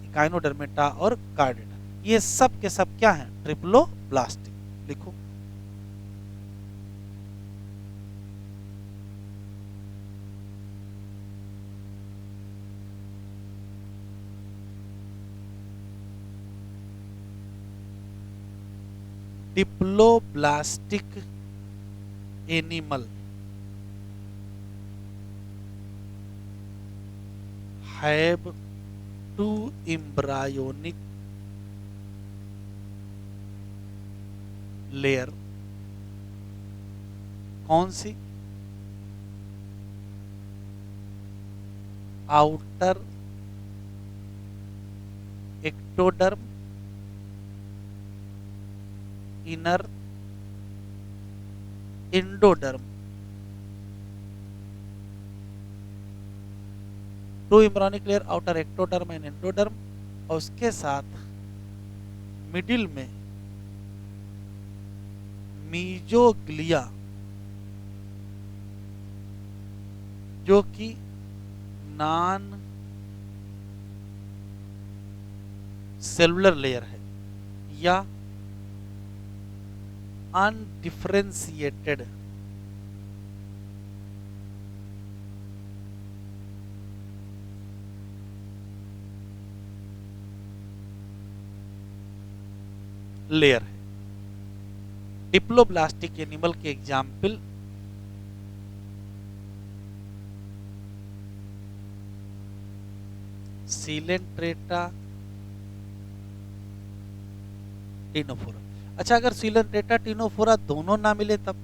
Echinodermata और कार्डेटा, ये सब के सब क्या हैं, ट्रिप्लोब्लास्टिक। लिखो, diploblastic animal have 2 embryonic layer. कौन सी, outer ectoderm, inner endoderm. 2 embryonic layer, outer ectoderm and endoderm, और उसके साथ मिडिल में मीजोग्लिया जो कि नॉन सेलुलर लेयर है या अनडिफरेंशिएटेड लेयर है। डिप्लोब्लास्टिक एनिमल के एग्जाम्पल सीलेंट्रेटा, टीनोफोरा। अच्छा, अगर सीलेंट्रेटा टीनोफोरा दोनों ना मिले तब,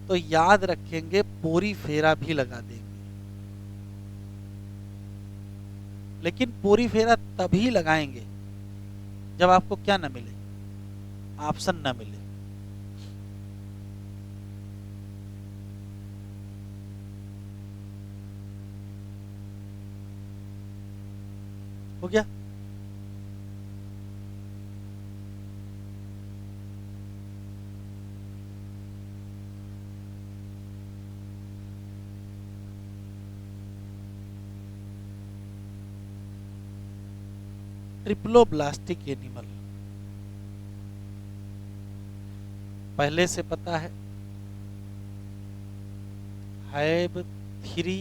तो याद रखेंगे पोरीफेरा भी लगा देंगे। लेकिन पोरीफेरा तभी लगाएंगे जब आपको क्या ना मिले, ऑप्शन ना मिले। हो गया। ट्रिप्लोब्लास्टिक एनिमल, पहले से पता हैव 3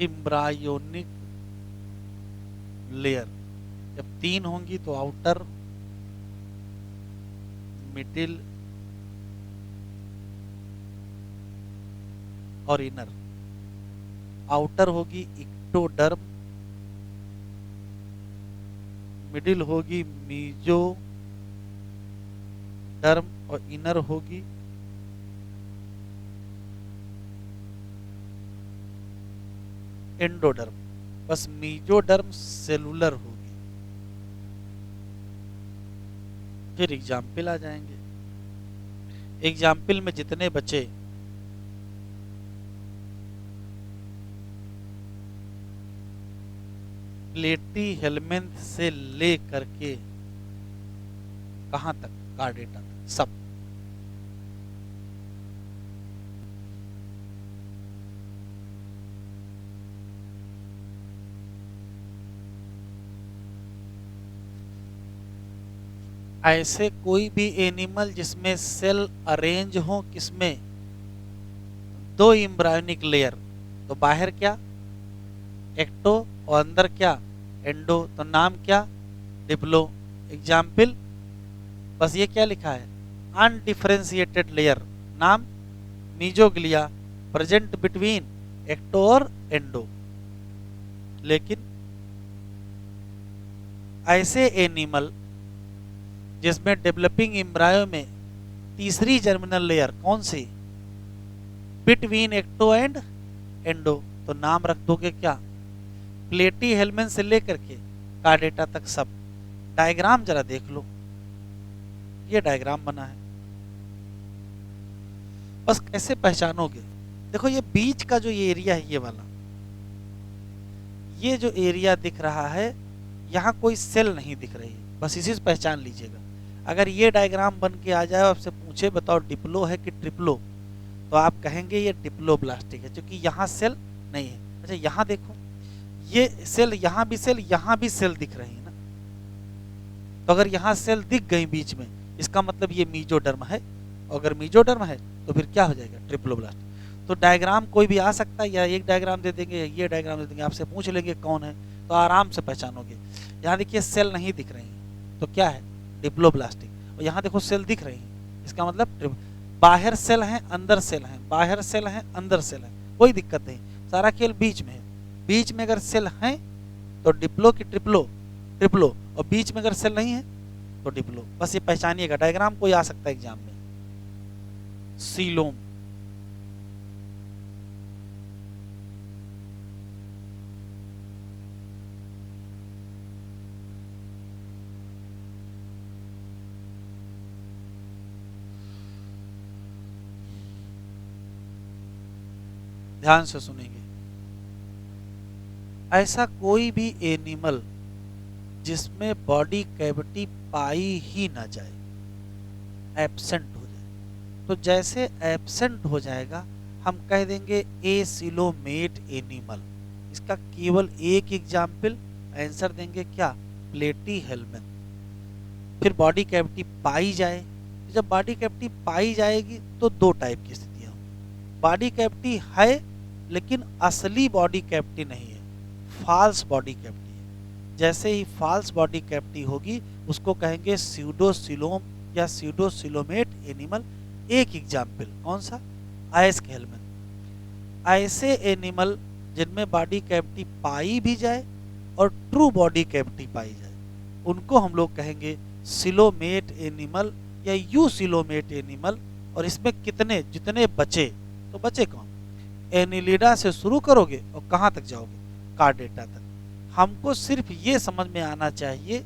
एम्ब्रायोनिक लेयर। जब 3 होंगी तो आउटर, मिडिल और इनर। आउटर होगी इक्टोडर्म, मिडिल होगी मीजोडर्म और इनर होगी एंडोडर्म। बस मीजोडर्म सेलुलर होगी। फिर एग्जाम्पल आ जाएंगे। एग्जाम्पल में जितने बचे प्लेटी हेलमेंथ से ले करके कहां तक, कार्डेटा तक, सब। ऐसे कोई भी एनिमल जिसमें सेल अरेंज हो, किसमें, 2 एम्ब्रायोनिक लेयर, तो बाहर क्या, एक्टो, और अंदर क्या, एंडो, तो नाम क्या, डिप्लो। एग्जाम्पल, बस ये क्या लिखा है, अनडिफरेंशिएटेड लेयर, नाम मीजोग्लिया, प्रेजेंट बिटवीन एक्टो और एंडो। लेकिन ऐसे एनिमल जिसमें डेवलपिंग एम्ब्रायो में तीसरी जर्मिनल लेयर, कौन सी, बिटवीन एक्टो एंड एंडो, तो नाम रख दोगे क्या, प्लेटी हेलमेन से लेकर के कार्डेटा तक सब। डायग्राम जरा देख लो, ये डायग्राम बना है। बस कैसे पहचानोगे, देखो ये बीच का जो ये एरिया है, ये वाला, ये जो एरिया दिख रहा है, यहाँ कोई सेल नहीं दिख रही है, बस इसी से पहचान लीजिएगा। अगर ये डायग्राम बन के आ जाए, आपसे पूछे बताओ डिप्लो है कि ट्रिप्लो, तो आप कहेंगे ये डिप्लोब्लास्टिक है, क्योंकि यहाँ सेल नहीं है। अच्छा यहाँ देखो, ये सेल, यहाँ भी सेल, यहाँ भी सेल दिख रही है ना, तो अगर यहाँ सेल दिख गई बीच में, इसका मतलब ये मीजोडर्म है। अगर मीजोडर्म है तो फिर क्या हो जाएगा, ट्रिप्लोब्लास्ट। तो डायग्राम कोई भी आ सकता है, या एक डायग्राम दे देंगे, या ये डायग्राम दे देंगे, आपसे पूछ लेंगे कौन है, तो आराम से पहचानोगे। यहाँ देखिए सेल नहीं दिख रही है, तो क्या है, डिप्लोब्लास्टिक। और यहाँ देखो सेल दिख रही है, इसका मतलब बाहर सेल है, अंदर सेल है, बाहर सेल है, अंदर सेल है, कोई दिक्कत नहीं, सारा खेल बीच में है। बीच में अगर सेल है तो डिप्लो की ट्रिप्लो, ट्रिप्लो, और बीच में अगर सेल नहीं है तो डिप्लो। बस ये पहचानिएगा, डायग्राम कोई आ सकता है एग्जाम में। सीलोम, ध्यान से सुनेंगे। ऐसा कोई भी एनिमल जिसमें बॉडी कैविटी पाई ही ना जाए, एब्सेंट हो जाए, तो जैसे एब्सेंट हो जाएगा हम कह देंगे एसिलोमेट एनिमल। इसका केवल एक एग्जाम्पल आंसर देंगे क्या, प्लेटी हेलमेन। फिर बॉडी कैविटी पाई जाए, जब बॉडी कैविटी पाई जाएगी तो 2 टाइप की स्थितियां, बॉडी कैविटी है लेकिन असली बॉडी कैविटी नहीं है, फॉल्स बॉडी कैविटी है। जैसे ही फॉल्स बॉडी कैविटी होगी उसको कहेंगे स्यूडोसिलोम या स्यूडोसिलोमेट एनिमल। एक एग्जाम्पल कौन सा, आयस्क हेलमेन। ऐसे एनिमल जिनमें बॉडी कैविटी पाई भी जाए और ट्रू बॉडी कैविटी पाई जाए, उनको हम लोग कहेंगे सिलोमेट एनिमल या यूसिलोमेट एनिमल। और इसमें कितने, जितने बचे, तो बचे कौन, एनिलिडा से शुरू करोगे और कहां तक जाओगे, कार्डेटा तक। हमको सिर्फ ये समझ में आना चाहिए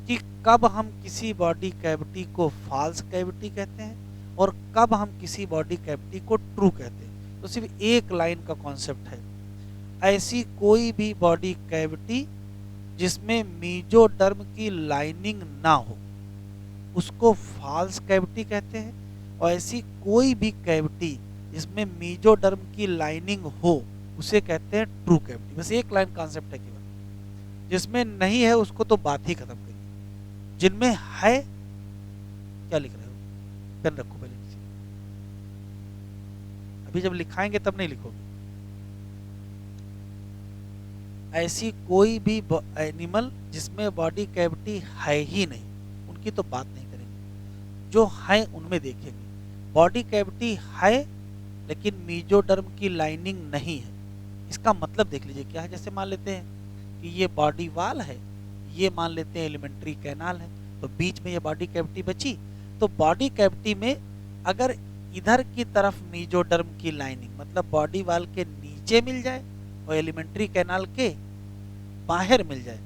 कि कब हम किसी बॉडी कैविटी को फॉल्स कैविटी कहते हैं और कब हम किसी बॉडी कैविटी को ट्रू कहते हैं। तो सिर्फ एक लाइन का कॉन्सेप्ट है, ऐसी कोई भी बॉडी कैविटी जिसमें मीजोडर्म की लाइनिंग ना हो उसको फॉल्स कैविटी कहते हैं, और ऐसी कोई भी कैविटी जिसमें मीजोडर्म की लाइनिंग हो उसे कहते हैं ट्रू कैविटी। बस एक लाइन कॉन्सेप्ट है केवल, जिसमें नहीं है उसको तो बात ही खत्म करिए, जिनमें है, क्या लिख रहे हो, पेन रखो पहले नीचे, अभी जब लिखाएंगे तब नहीं लिखोगे। ऐसी कोई भी एनिमल जिसमें बॉडी कैविटी है ही नहीं, उनकी तो बात नहीं करेंगे। जो है उनमें देखेंगे बॉडी कैविटी है लेकिन मीजोडर्म की लाइनिंग नहीं है। इसका मतलब देख लीजिए क्या है। जैसे मान लेते हैं कि ये बॉडी वाल है, ये मान लेते हैं एलिमेंट्री कैनाल है, तो बीच में ये बॉडी कैविटी बची। तो बॉडी कैविटी में अगर इधर की तरफ मीजोडर्म की लाइनिंग मतलब बॉडी वाल के नीचे मिल जाए और एलिमेंट्री कैनाल के बाहर मिल जाए,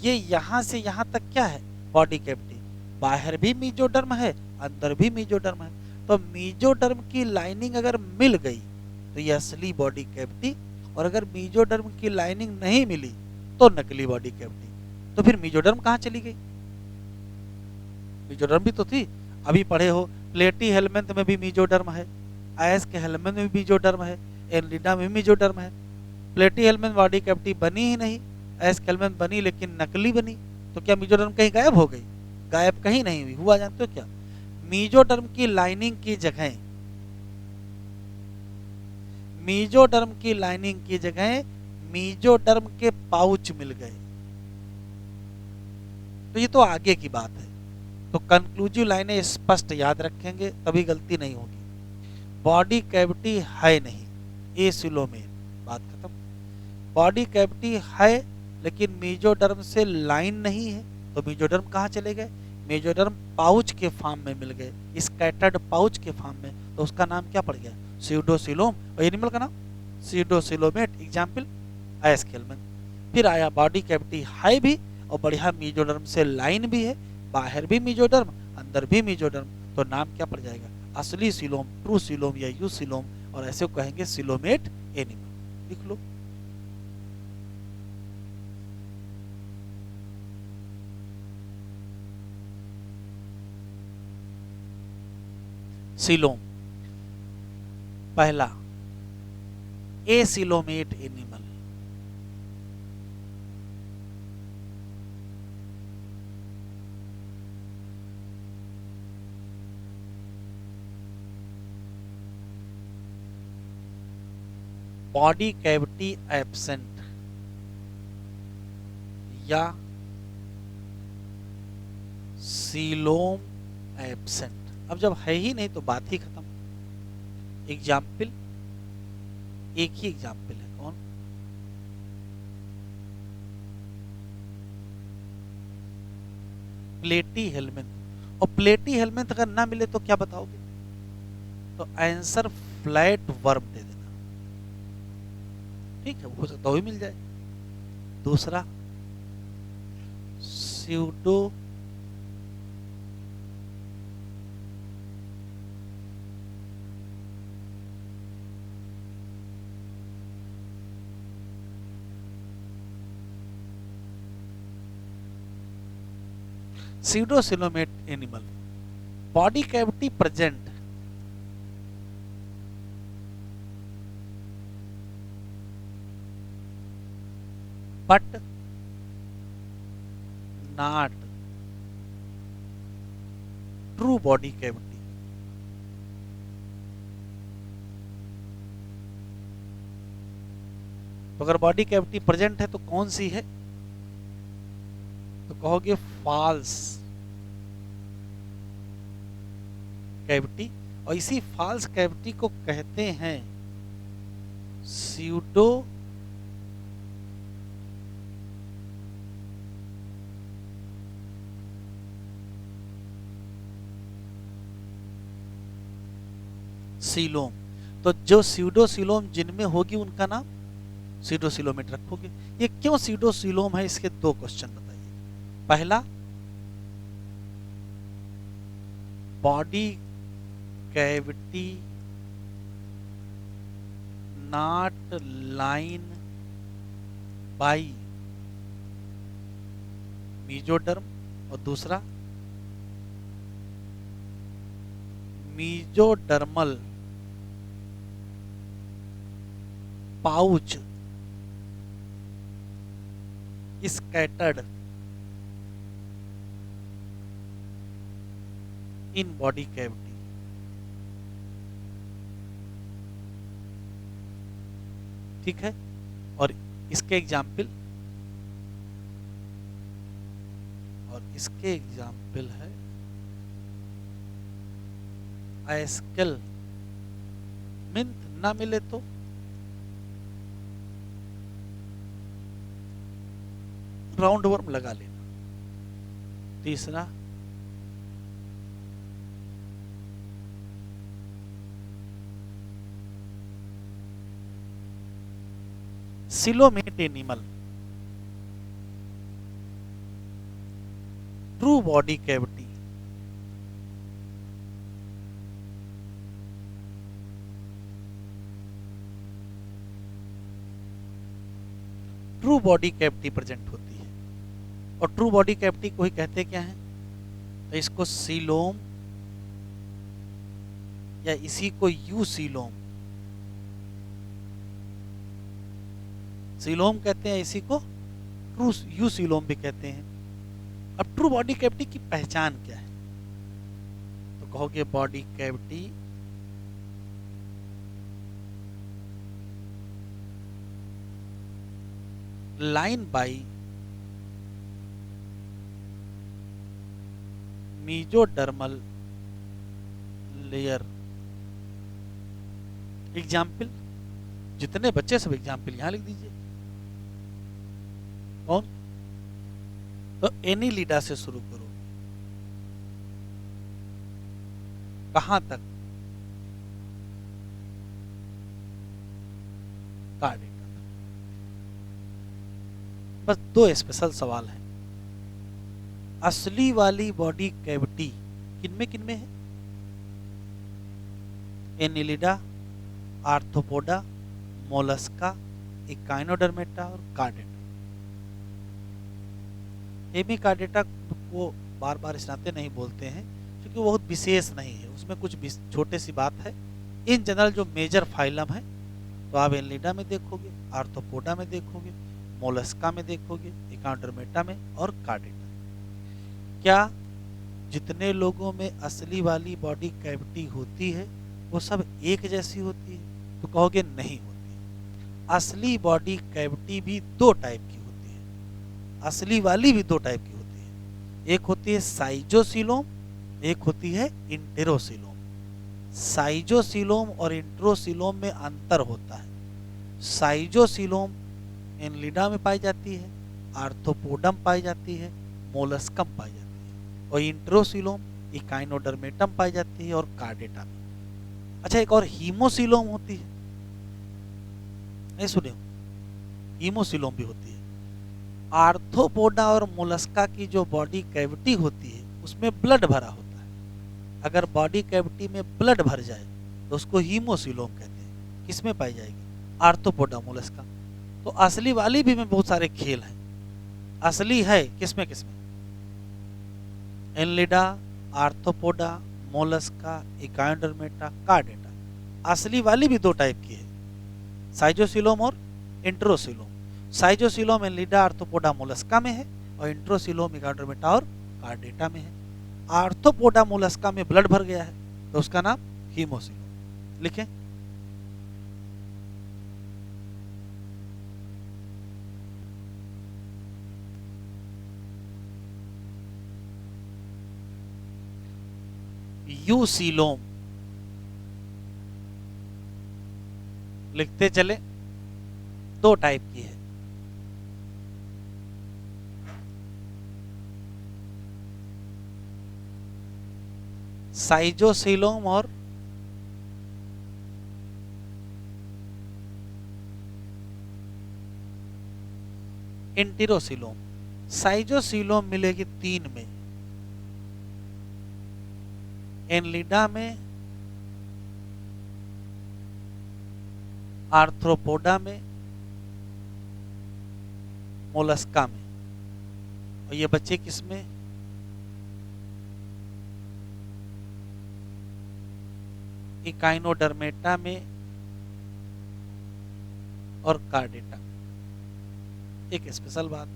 ये यहां से यहां तक क्या है बॉडी कैविटी, बाहर भी मीजोडर्म है अंदर भी मीजोडर्म है। तो मीजोडर्म की लाइनिंग अगर मिल गई तो ये असली बॉडी कैविटी, और अगर मीजोडर्म की लाइनिंग नहीं मिली तो नकली बॉडी कैविटी। तो फिर मीजोडर्म कहां चली गई? मीजोडर्म भी तो थी, अभी पढ़े हो प्लेटी हेलमिंथ में भी मीजोडर्म है, आयस के हेलमिंथ में भी मीजोडर्म है, एनलिडा में भी मीजोडर्म है। प्लेटी हेलमिंथ बॉडी कैविटी बनी ही नहीं, आयस के हेलमिंथ बनी लेकिन नकली बनी। तो क्या मीजोडर्म कहीं गायब हो गई? गायब कहीं नहीं हुई। हुआ जानते हो क्या? मीजोडर्म की लाइनिंग की जगह, मीजोडर्म की लाइनिंग की जगह मीजोडर्म के पाउच मिल गए। तो ये तो आगे की बात है। तो कंक्लूसिव लाइनें स्पष्ट याद रखेंगे तभी गलती नहीं होगी। बॉडी कैविटी है नहीं, एसिलोमेर, बात खत्म। बॉडी कैविटी है लेकिन मीजोडर्म से लाइन नहीं है, तो मीजोडर्म कहाँ चले गए? मीजोडर्म पाउच के फॉर्म में मिल गए, स्कैटर्ड पाउच के फॉर्म में। तो उसका नाम क्या पड़ गया? स्यूडोसिलोम। और एनिमल का नाम स्यूडोसिलोमेट। एग्जाम्पल आयस्केलमन। फिर आया बॉडी कैविटी है भी और बढ़िया मीजोडर्म से लाइन भी है, बाहर भी मीजोडर्म अंदर भी मीजोडर्म। तो नाम क्या पड़ जाएगा? असली सिलोम, ट्रू सिलोम या यू सिलोम, और ऐसे कहेंगे सिलोमेट एनिमल। लिख लो। सिलोम पहला, acoelomate animal. Body cavity absent या सीलोम एब्सेंट। अब जब है ही नहीं तो बात ही खत्म। एग्जाम्पल, एक ही एग्जाम्पल है, कौन? प्लेटी हेलमिंथ। और प्लेटी हेलमिंथ अगर ना मिले तो क्या बताओगे? तो आंसर फ्लैट वर्म दे देना। ठीक है, हो सकता ही मिल जाए। दूसरा pseudo pseudocoelomate animal, body cavity present, but not true body cavity। तो अगर बॉडी कैविटी प्रेजेंट है तो कौन सी है? तो कहोगे फॉल्स कैविटी। और इसी फॉल्स कैविटी को कहते हैं स्यूडो सीलोम। तो जो स्यूडोसिलोम जिनमें होगी उनका नाम स्यूडोसिलोमेट रखोगे। ये क्यों स्यूडोसिलोम है, इसके दो क्वेश्चन बताइए। पहला, body cavity not line by mesoderm, और दूसरा mesodermal pouch scattered in body cavity। ठीक है, और इसके एग्जाम्पल है आइसकेल मिंथ ना मिले तो राउंड वर्म लगा लेना। तीसरा coelomate animal true body cavity. True body cavity present होती है, और ट्रू बॉडी कैविटी को ही कहते क्या है, तो इसको सीलोम या इसी को यू सीलोम कहते हैं, इसी को ट्रू यू सीलोम भी कहते हैं। अब ट्रू बॉडी कैविटी की पहचान क्या है, तो कहोगे body cavity line by mesodermal layer. Example, जितने बच्चे सब एग्जाम्पल यहां लिख दीजिए। कौन, तो एनीलिडा से शुरू करो, कहां तक, कार्डिका। बस दो स्पेशल सवाल हैं। असली वाली बॉडी कैविटी किनमें है, एनीलिडा, आर्थ्रोपोडा, मोलस्का, इकाइनोडर्मेटा और कार्डेटा। हेमिकार्डेटा को बार बार इस नाते नहीं बोलते हैं क्योंकि वो बहुत विशेष नहीं है, उसमें कुछ छोटे सी बात है। इन जनरल जो मेजर फाइलम है, तो आप एनीलिडा में देखोगे, आर्थ्रोपोडा में देखोगे, मोलस्का में देखोगे, इकाइनोडर्मेटा में और कार्डेटा। क्या जितने लोगों में असली वाली बॉडी कैविटी होती है वो सब एक जैसी होती है, तो कहोगे नहीं होती। असली बॉडी कैविटी भी दो टाइप की होती है, असली वाली भी दो टाइप की होती है। एक होती है साइजोसीलोम, एक होती है इंटेरोसीलोम। साइजोसीलोम और इंटेरोसीलोम में अंतर होता है। साइजोसीलोम एनीलिडा में पाई जाती है, आर्थ्रोपोडम पाई जाती है, मोलस्कम पाई जाती है, और इंटेरोसीलोम इकाइनोडर्मेटम पाई जाती है और कार्डेटा में। अच्छा, एक और हीमोसीलोम होती है, नहीं सुने, हीमोसीलोम भी होती है। आर्थ्रोपोडा और मोलस्का की जो बॉडी कैविटी होती है उसमें ब्लड भरा होता है। अगर बॉडी कैविटी में ब्लड भर जाए तो उसको हीमोसीलोम कहते हैं। किसमें पाई जाएगी, आर्थ्रोपोडा, मोलस्का। तो असली वाली भी में बहुत सारे खेल हैं। असली है किसमें किसमें, Annelida, Arthropoda, Mollusca, Echinodermata, chordata. असली वाली भी दो टाइप की है, साइजोसीलोम और इंटेरोसीलोम। साइजोसीलोम एनीलिडा, आर्थ्रोपोडा, मोलस्का में है, और इंटेरोसीलोम इकाइनोडर्मेटा और कार्डेटा में है। आर्थ्रोपोडा मोलस्का में ब्लड भर गया है तो उसका नाम हीमोसीलोम। लिखें, यूसीलोम लिखते चले, दो टाइप की है। साइजोसीलोम और इंटेरोसीलोम। साइजोसीलोम मिलेगी 3 में, एनीलिडा में, आर्थ्रोपोडा में, मोलस्का में। और ये बच्चे किसमें, इकाइनोडर्मेटा में और कार्डेटा। एक स्पेशल बात,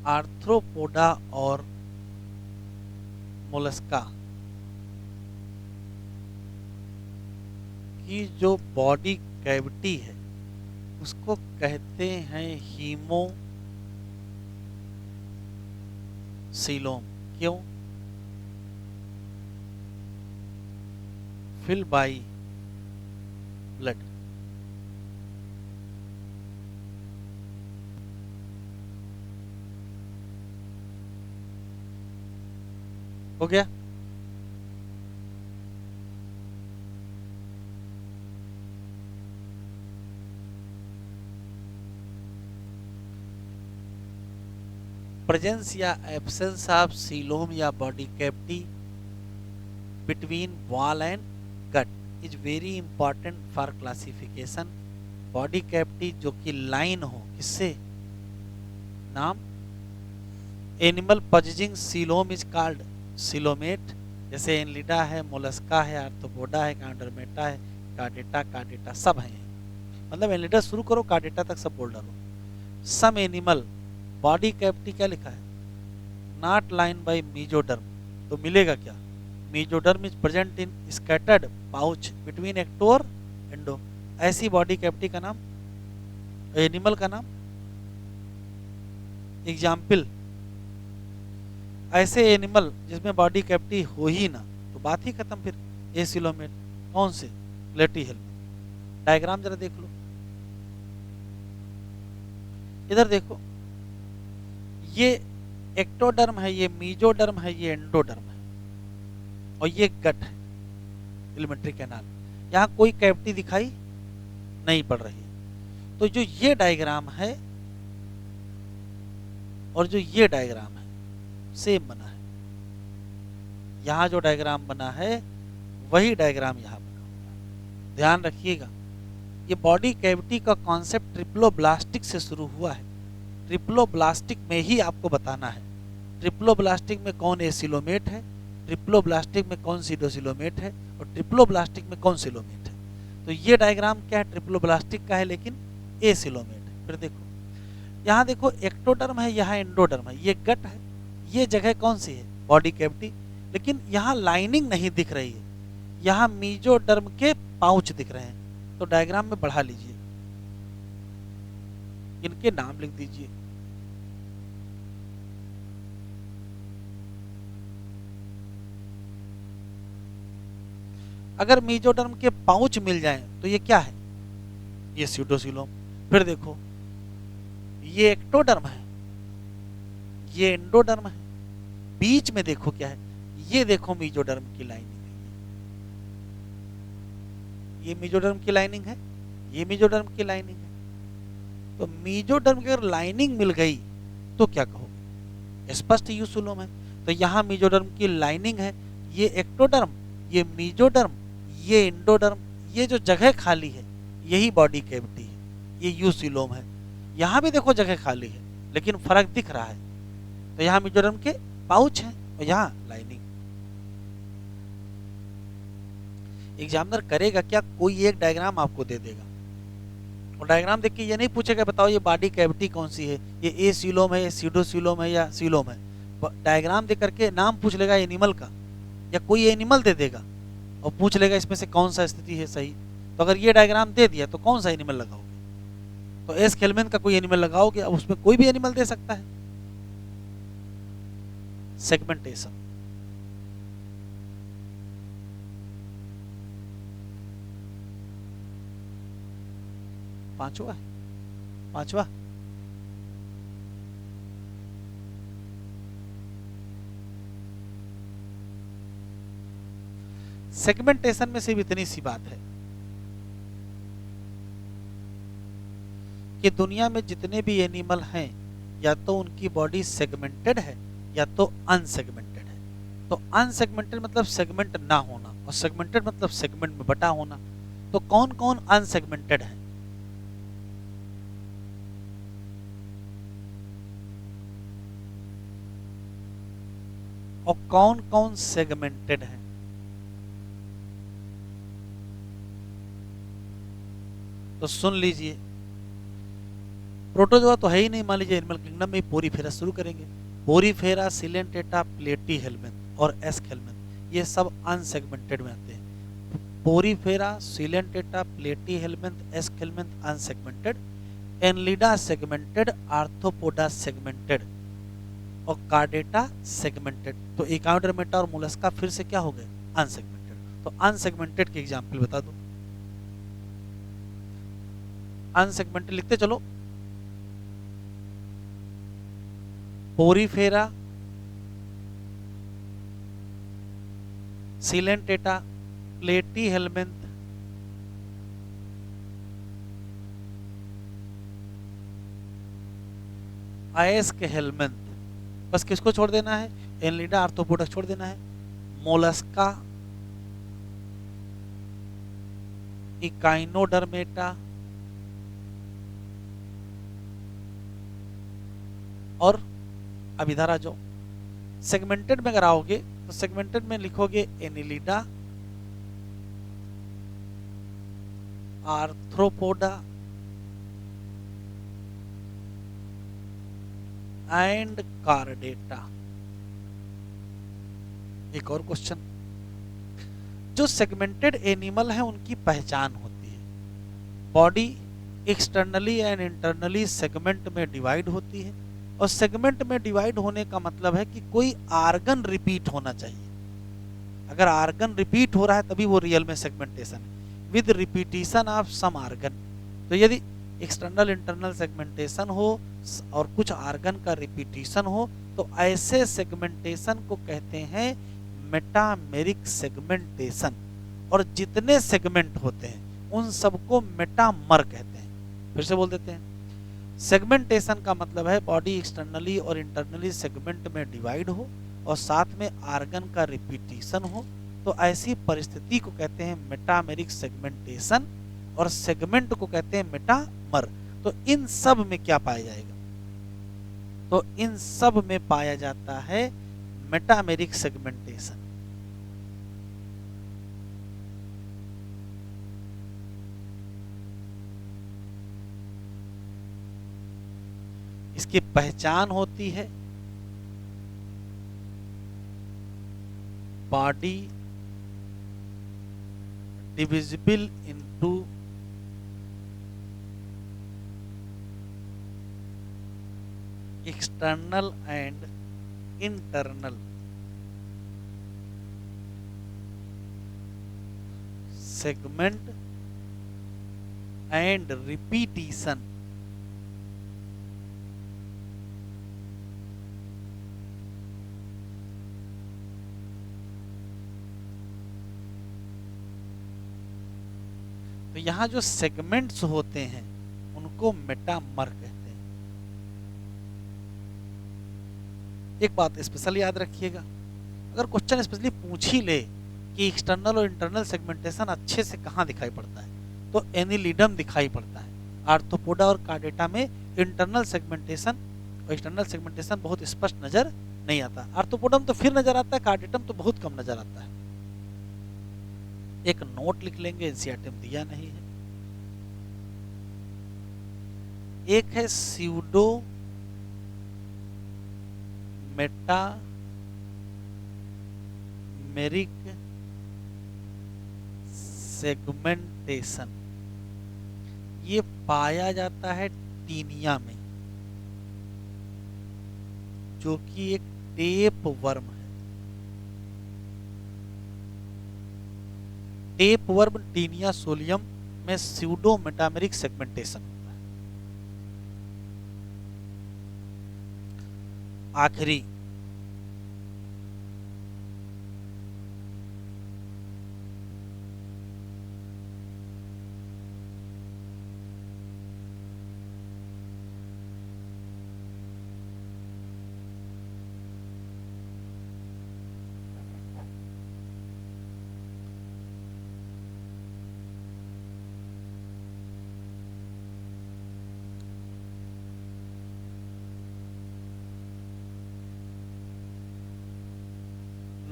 आर्थ्रोपोडा और मोलस्का की जो बॉडी कैविटी है उसको कहते हैं हीमोसीलोम। क्यों? Fill by blood. हो गया? प्रेजेंस या एब्सेंस ऑफ सीलोम या body cavity between wall and gut is very important for classification. Body cavity जो कि लाइन हो, किससे? नाम, animal possessing coelom is called coelomate. जैसे एनलिडा है, मोलस्का है, आर्थ्रोपोडा है, कांडरमेटा है, कार्डेटा सब हैं। मतलब एनलिडा शुरू करो, कार्डेटा तक सब बोल डालो। सम एनिमल बॉडी कैविटी क्या लिखा है? Not line by mesoderm. तो मिलेगा क्या? Mesoderm is present in scattered pouch between ecto और एंडो। ऐसी बॉडी कैविटी का नाम, एनिमल का नाम। एग्जाम्पल, ऐसे एनिमल जिसमें बॉडी कैविटी हो ही ना, तो बात ही खत्म फिर। एसिलोमेट। कौन से? प्लेटीहेल्मिंथ। डायग्राम जरा देख लो, इधर देखो, ये एक्टोडर्म है, ये मीजोडर्म है, ये एंडोडर्म है, और ये गट है, एलिमेंट्री कैनाल। यहाँ कोई कैविटी दिखाई नहीं पड़ रही। तो जो ये डायग्राम है और जो ये डायग्राम है सेम बना है। यहाँ जो डायग्राम बना है वही डायग्राम यहाँ बना हुआ है। ध्यान रखिएगा, ये बॉडी कैविटी का कॉन्सेप्ट ट्रिप्लोब्लास्टिक से शुरू हुआ है। ट्रिप्लोब्लास्टिक में ही आपको बताना है, ट्रिप्लोब्लास्टिक में कौन एसिलोमेट है, ट्रिप्लोब्लास्टिक में कौन सीडोसिलोमेट है, और ट्रिप्लोब्लास्टिक में कौन सिलोमेट है। तो ये डायग्राम क्या है? ट्रिप्लोब्लास्टिक का है, लेकिन एसिलोमेट है। फिर देखो, यहाँ देखो एक्टोडर्म है, यहाँ एंडोडर्म है, ये गट है, ये जगह कौन सी है? Body cavity. लेकिन यहाँ लाइनिंग नहीं दिख रही है, यहाँ मीजोडर्म के पाउच दिख रहे हैं। तो डायग्राम में बढ़ा लीजिए, इनके नाम लिख दीजिए। अगर मीजोडर्म के पाउच मिल जाएं तो ये क्या है? ये स्यूडोसिलोम। फिर देखो, ये एक्टोडर्म है, ये एंडोडर्म है, बीच में देखो क्या है? ये देखो मीजोडर्म की लाइनिंग है, ये मीजोडर्म की लाइनिंग है, ये मीजोडर्म की लाइनिंग है। तो मीजोडर्म की अगर लाइनिंग मिल गई तो क्या कहोगे? स्पष्ट यूसुलोम है। तो यहाँ मीजोडर्म की लाइनिंग है, ये एक्टोडर्म, ये मीजोडर्म, ये एंडोडर्म, ये जो जगह खाली है यही बॉडी कैविटी है, ये यूसिलोम है। यहाँ भी देखो जगह खाली है, लेकिन फर्क दिख रहा है। तो यहाँ मीजोडर्म के पाउच हैं और यहाँ लाइनिंग। एग्जामिनर करेगा क्या? कोई एक डायग्राम आपको दे देगा, और डायग्राम देख के ये नहीं पूछेगा बताओ ये बॉडी कैविटी कौन सी है, ये एसिलोम है, ये सीडोसिलोम है, या सीलोम है। डायग्राम दे करके नाम पूछ लेगा एनिमल का, या कोई एनिमल दे देगा और पूछ लेगा इसमें से कौन सा स्थिति है सही। तो अगर ये डायग्राम दे दिया तो कौन सा एनिमल लगाओगे? तो एस खेलमेन का कोई एनिमल लगाओगे, अब उसमें कोई भी एनिमल दे सकता है। सेगमेंटेशन, पांचवा सेगमेंटेशन में सिर्फ इतनी सी बात है कि दुनिया में जितने भी एनिमल हैं या तो उनकी बॉडी सेगमेंटेड है या तो अनसेगमेंटेड है। तो अनसेगमेंटेड मतलब सेगमेंट ना होना, और सेगमेंटेड मतलब सेगमेंट में बटा होना। तो कौन कौन अनसेगमेंटेड है? और कौन कौन सेगमेंटेड है? तो सुन लीजिए, प्रोटोजोआ तो है ही नहीं, मान लीजिए एनिमल किंगडम में पोरीफेरा शुरू करेंगे। पोरीफेरा, सिलेंटेटा, प्लेटीहेल्मिन्थ और एस्केल्मिन्थ ये सब अनसेगमेंटेड में आते हैं। Porifera, Coelenterata, platyhelminth, aschelminth unsegmented, Annelida segmented, Arthropoda segmented और कार्डेटा सेगमेंटेड। तो एकाउंटरमेटा और मोलस्का फिर से क्या हो गए, अनसेगमेंटेड। तो अनसेगमेंटेड के एग्जाम्पल बता दो। अनसेगमेंटेड लिखते चलो, पोरीफेरा, सिलेंटेटा, प्लेटीहेल्मिन्थ, एस्केल्मिन्थ, बस किसको छोड़ देना है, एनलिडा आर्थ्रोपोडा छोड़ देना है, मोलस्का, इकाइनोडर्मेटा और अब इधर आ जाओ। सेगमेंटेड में अगर आओगे तो सेगमेंटेड में लिखोगे एनिलिडा, आर्थ्रोपोडा एंड कार्डेटा। एक और क्वेश्चन, जो सेगमेंटेड एनिमल है उनकी पहचान होती है, body externally and internally segment में डिवाइड होती है, और सेगमेंट में डिवाइड होने का मतलब है कि कोई आर्गन रिपीट होना चाहिए। अगर आर्गन रिपीट हो रहा है तभी वो रियल में सेगमेंटेशन है, with repetition of some organ. तो यदि एक्सटर्नल इंटरनल सेगमेंटेशन हो और कुछ आर्गन का रिपीटिशन हो तो ऐसे सेगमेंटेशन को कहते हैं मेटामेरिक सेगमेंटेशन। और जितने सेगमेंट होते हैं उन सबको मेटामर कहते हैं। फिर से बोल देते हैं, सेगमेंटेशन का मतलब है बॉडी एक्सटर्नली और इंटरनली सेगमेंट में डिवाइड हो और साथ में आर्गन का रिपीटिशन हो, तो ऐसी परिस्थिति को कहते हैं मेटामेरिक सेगमेंटेशन, और सेगमेंट को कहते हैं मेटामर। तो इन सब में क्या पाया जाएगा, तो इन सब में पाया जाता है मेटामेरिक सेगमेंटेशन। इसकी पहचान होती है body divisible into external and internal segment and repetition. तो यहां जो सेगमेंट्स होते हैं उनको मेटामर कहते हैं। एक बात स्पेशल याद रखिएगा, अगर क्वेश्चन स्पेशली पूछ ही ले कि एक्सटर्नल और इंटरनल सेगमेंटेशन अच्छे से कहां दिखाई पड़ता है, तो एनिलिडम दिखाई पड़ता है। आर्थ्रोपोडा और कार्डेटा में इंटरनल सेगमेंटेशन और एक्सटर्नल सेगमेंटेशन बहुत स्पष्ट नजर नहीं आता। आर्थ्रोपोडम तो फिर नजर आता है, कार्डेटम तो बहुत कम नजर आता है। एक नोट लिख लेंगे, एनसीईआरटी में दिया नहीं है। एक है स्यूडो मेटामेरिक सेगमेंटेशन, ये पाया जाता है टीनिया में, जो कि एक टेप वर्म है। टेप वर्म टीनिया सोलियम में स्यूडो मेटामेरिक सेगमेंटेशन होता है। आखिरी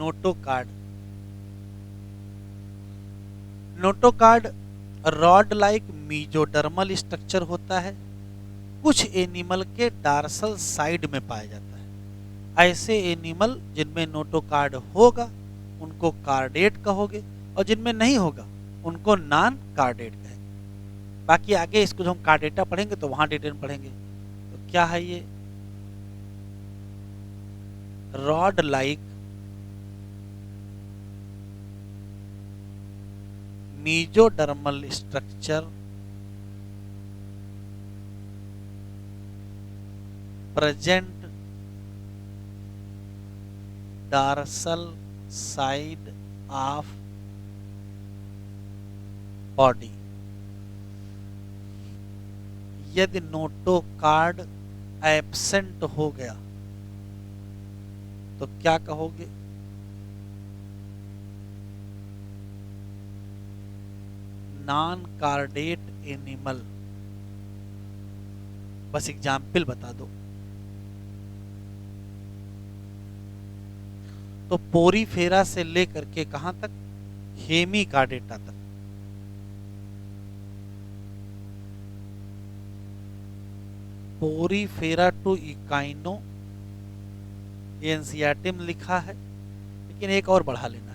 notochord. Notochord rod like mesodermal structure होता है, कुछ एनिमल के डार्सल साइड में पाया जाता है। ऐसे एनिमल जिनमें नोटोकार्ड होगा उनको कार्डेट कहोगे, और जिनमें नहीं होगा उनको नॉन कार्डेट कहेंगे। बाकी आगे इसको जो हम कार्डेटा पढ़ेंगे तो वहां डिटेल पढ़ेंगे। तो क्या है ये? Rod like mesodermal structure present dorsal side of body। यदि नोटोकार्ड एब्सेंट हो गया तो क्या कहोगे? Non chordate animal. बस एग्जाम्पल बता दो। तो पोरीफेरा से लेकर के कहां तक? हेमिकार्डेटा तक। पोरीफेरा टू इकाइनो, ये एनसीईआरटी में लिखा है, लेकिन एक और बढ़ा लेना है।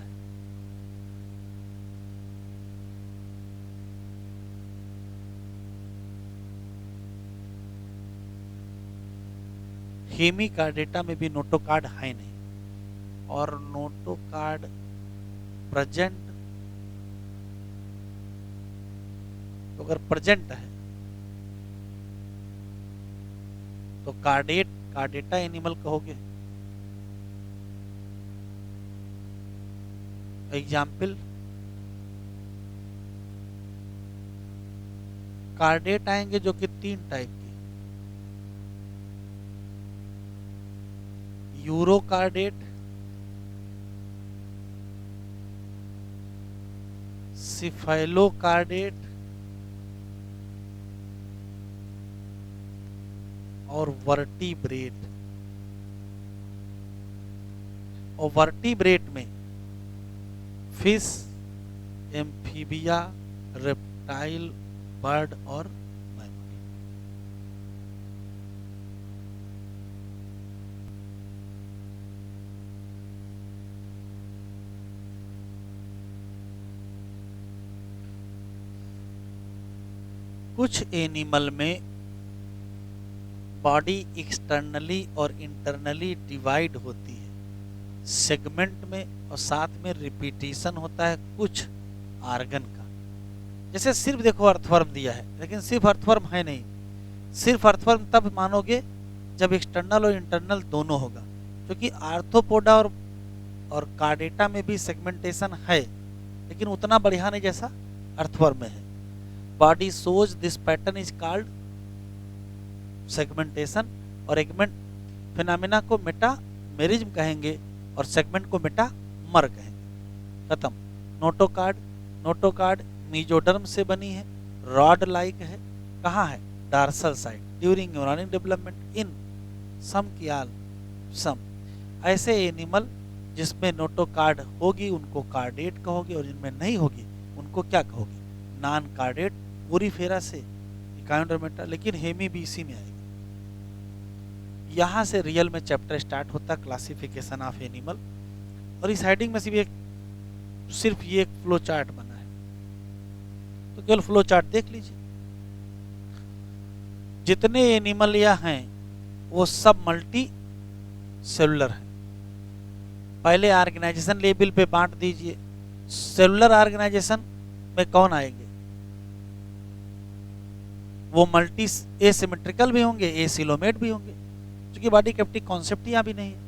हेमिकार्डेटा में भी नोटोकार्ड है नहीं, और नोटोकार्ड प्रेजेंट, तो अगर प्रेजेंट है तो कार्डेटा एनिमल कहोगे। एग्जाम्पल, कार्डेट आएंगे जो कि 3 टाइप के, यूरोकार्डेट, सिफेलोकार्डेट और वर्टिब्रेट। और वर्टिब्रेट में फिश, एम्फीबिया, रेप्टाइल, बर्ड और मैमल। कुछ एनिमल में बॉडी एक्सटर्नली और इंटरनली डिवाइड होती है सेगमेंट में, और साथ में रिपीटिशन होता है कुछ आर्गन का। जैसे सिर्फ देखो अर्थवर्म दिया है, लेकिन सिर्फ अर्थवर्म है नहीं। सिर्फ अर्थवर्म तब मानोगे जब एक्सटर्नल और इंटरनल दोनों होगा, क्योंकि आर्थ्रोपोडा और कार्डेटा में भी सेगमेंटेशन है, लेकिन उतना बढ़िया नहीं जैसा अर्थवर्म में है। Body shows this pattern is called segmentation, और एगमेंट फिनोमेना को मेटामेरिज्म कहेंगे, और सेगमेंट को मेटामर कहेंगे। खत्म। नोटोकार्ड मीजोडर्म से बनी है, रॉड लाइक है, कहाँ है? Dorsal side, during embryonic development in some कियाल सम। ऐसे एनिमल जिसमें नोटोकार्ड होगी उनको कार्डेट कहोगे, और जिनमें नहीं होगी उनको क्या कहोगे? नॉन कार्डेट। पोरीफेरा से इकाइनोडर्मेटा, लेकिन हेमी भी इसी में आएगी। यहाँ से रियल में चैप्टर स्टार्ट होता है, क्लासिफिकेशन ऑफ एनिमल। और इस हेडिंग में सिर्फ ये एक फ्लो चार्ट बना है, तो केवल फ्लो चार्ट देख लीजिए। जितने एनिमल यहाँ हैं वो सब मल्टी सेलुलर हैं। पहले ऑर्गेनाइजेशन लेवल पे बांट दीजिए। सेलुलर ऑर्गेनाइजेशन में कौन आएंगे? वो मल्टी एसिमेट्रिकल भी होंगे, एसिलोमेट भी होंगे, क्योंकि बॉडी कैविटी कॉन्सेप्ट यहाँ भी नहीं है।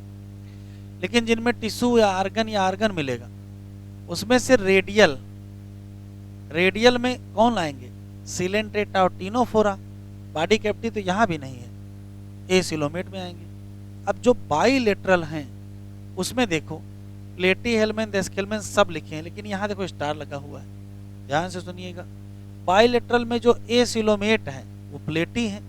लेकिन जिनमें टिश्यू या आर्गन मिलेगा उसमें से रेडियल में कौन आएंगे? सिलेंट्रेटा और टीनोफोरा। बॉडी कैविटी तो यहाँ भी नहीं है, एसिलोमेट में आएंगे। अब जो बाइलेटरल हैं उसमें देखो प्लेटी, हेलमेन, एस्केलमेन सब लिखे हैं, लेकिन यहाँ देखो स्टार लगा हुआ है। ध्यान से सुनिएगा। बाइलेटरल में जो एसिलोमेट है वो प्लेटी है,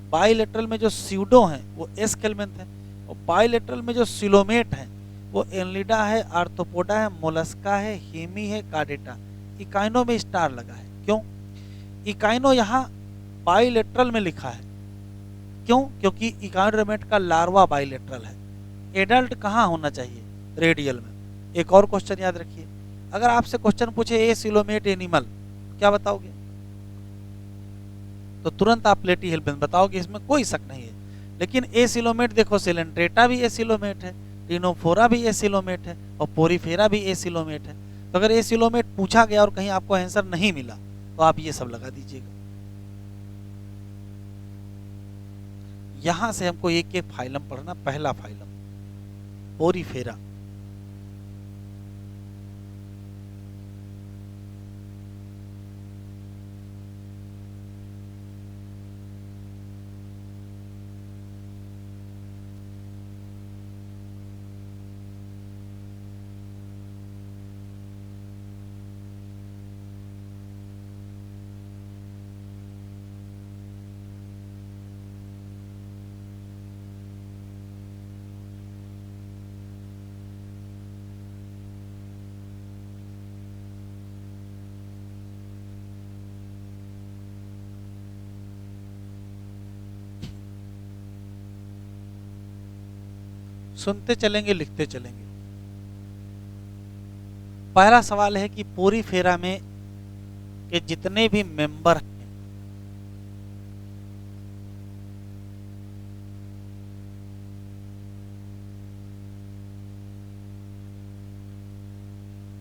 बाइलेटरल में जो स्यूडो हैं वो एस्केलमेंथ है, और बाइलेटरल में जो सिलोमेट है वो एनलिडा है, आर्थ्रोपोडा है, मोलस्का है, हेमी है, कार्डेटा। इकाइनो में स्टार लगा है, क्यों? इकाइनो यहाँ बाइलेटरल में लिखा है। क्यों? क्योंकि इकाइनोडर्मेट का लार्वा बाइलेटरल है। एडल्ट कहाँ होना चाहिए? रेडियल में। एक और क्वेश्चन याद रखिए, अगर आपसे क्वेश्चन पूछे एसिलोमेट एनिमल, क्या बताओगे? तो तुरंत आप प्लेटीहेल्मिन्थ बताओगे, इसमें कोई शक नहीं है। लेकिन एसिलोमेट देखो, सिलेंट्रेटा भी एसिलोमेट है, टिनोफोरा भी एसिलोमेट है, और पोरीफेरा भी एसिलोमेट है। तो अगर एसिलोमेट पूछा गया और कहीं आपको आंसर नहीं मिला तो आप ये सब लगा दीजिएगा। यहां से हमको एक एक फाइलम पढ़ना। पहला फाइलम पोरीफेरा, सुनते चलेंगे लिखते चलेंगे। पहला सवाल है कि पोरीफेरा में के जितने भी मेंबर हैं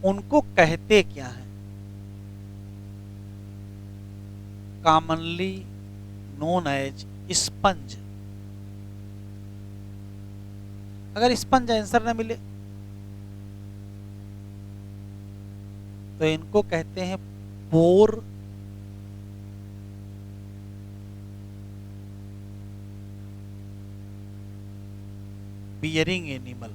उनको कहते क्या हैं? Commonly known as sponge. अगर स्पंज आंसर न मिले तो इनको कहते हैं पोर बियरिंग एनिमल।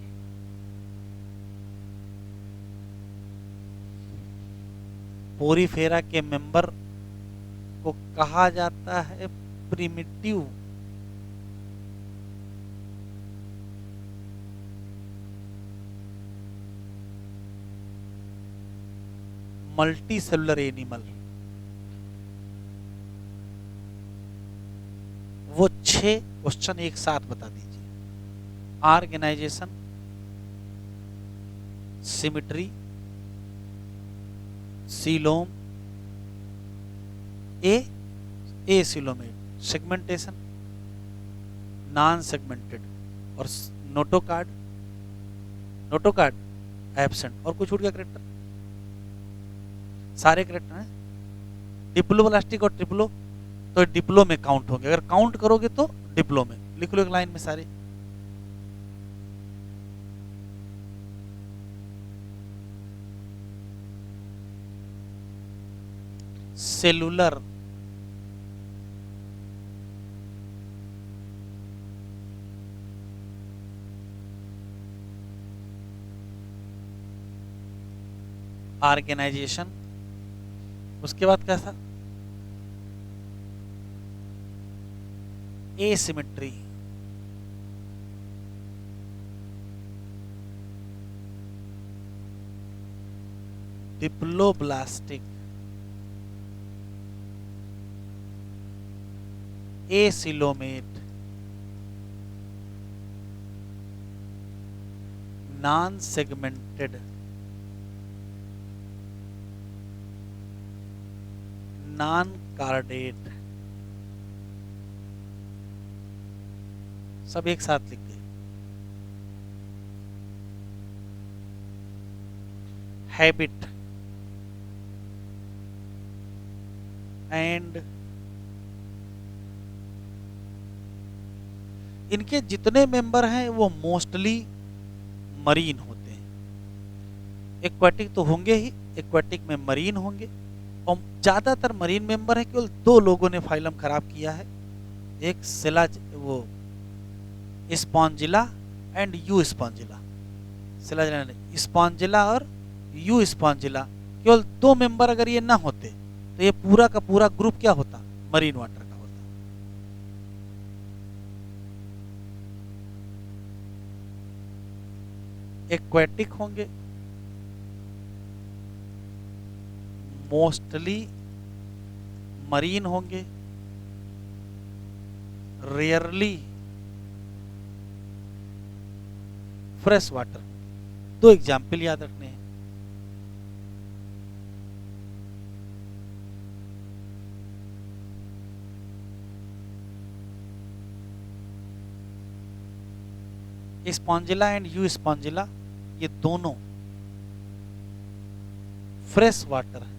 पोरीफेरा के मेंबर को कहा जाता है प्रिमिटिव मल्टी सेलुलर एनिमल। वो 6 क्वेश्चन एक साथ बता दीजिए। Organisation, symmetry, coelom, acoelomate, segmentation, non segmented, और नोटोकार्ड। नोटोकार्ड एब्सेंट, और कुछ छूट गया करेक्टर? सारे करेक्टर हैं। डिप्लोब्लास्टिक और ट्रिप्लो, तो डिप्लो में काउंट होंगे। अगर काउंट करोगे तो डिप्लो में। लिख लो एक लाइन में सारे। सेलुलर, ऑर्गेनाइजेशन, उसके बाद क्या था? Asymmetry, diploblastic, acoelomate, non segmented, non chordate. सब एक साथ लिख गए। हैबिट एंड इनके जितने मेंबर हैं वो मोस्टली मरीन होते हैं। एक्वाटिक तो होंगे ही, एक्वाटिक में मरीन होंगे, और ज्यादातर मरीन मेंबर हैं। केवल 2 लोगों ने फाइलम खराब किया है, एक सिलाज वो स्पॉन्जिला एंड यू स्पॉन्जिला। सिलाजिला नहीं, स्पॉन्जिला और यू स्पॉन्जिला। केवल 2 मेंबर अगर ये ना होते तो ये पूरा का पूरा ग्रुप क्या होता? मरीन वाटर का होता। एक्वेटिक होंगे, मोस्टली मरीन होंगे, रेयरली फ्रेश वाटर। दो एग्जाम्पल याद रखने हैं। स्पॉन्जिला एंड यू स्पॉन्जिला, ये दोनों फ्रेश वाटर है।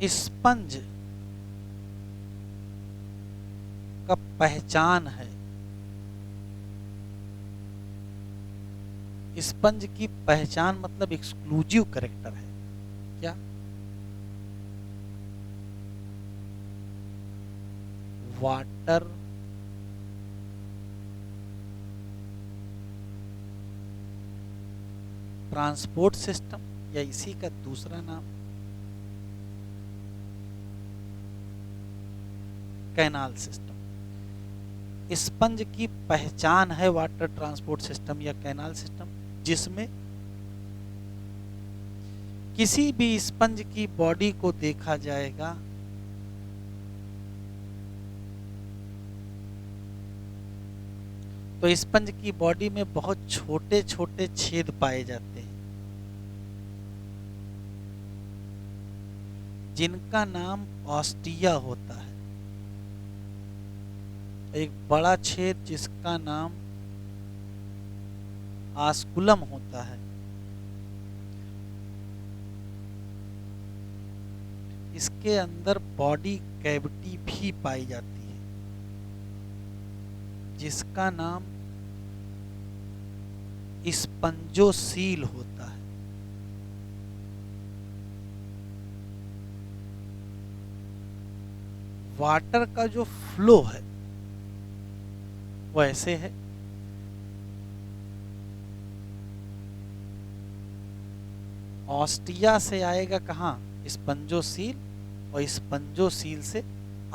स्पंज का पहचान है, स्पंज की पहचान मतलब एक्सक्लूसिव कैरेक्टर है क्या? वाटर ट्रांसपोर्ट सिस्टम, या इसी का दूसरा नाम कैनाल सिस्टम। स्पंज की पहचान है वाटर ट्रांसपोर्ट सिस्टम या कैनाल सिस्टम, जिसमें किसी भी स्पंज की बॉडी को देखा जाएगा तो स्पंज की बॉडी में बहुत छोटे छोटे छेद पाए जाते हैं, जिनका नाम ऑस्टिया होता है। एक बड़ा छेद जिसका नाम आस्कुलम होता है। इसके अंदर बॉडी कैविटी भी पाई जाती है, जिसका नाम स्पंजोसील होता है। वाटर का जो फ्लो है वो ऐसे है, ऑस्टिया से आएगा कहाँ? स्पंजोसील, और स्पंजोसील से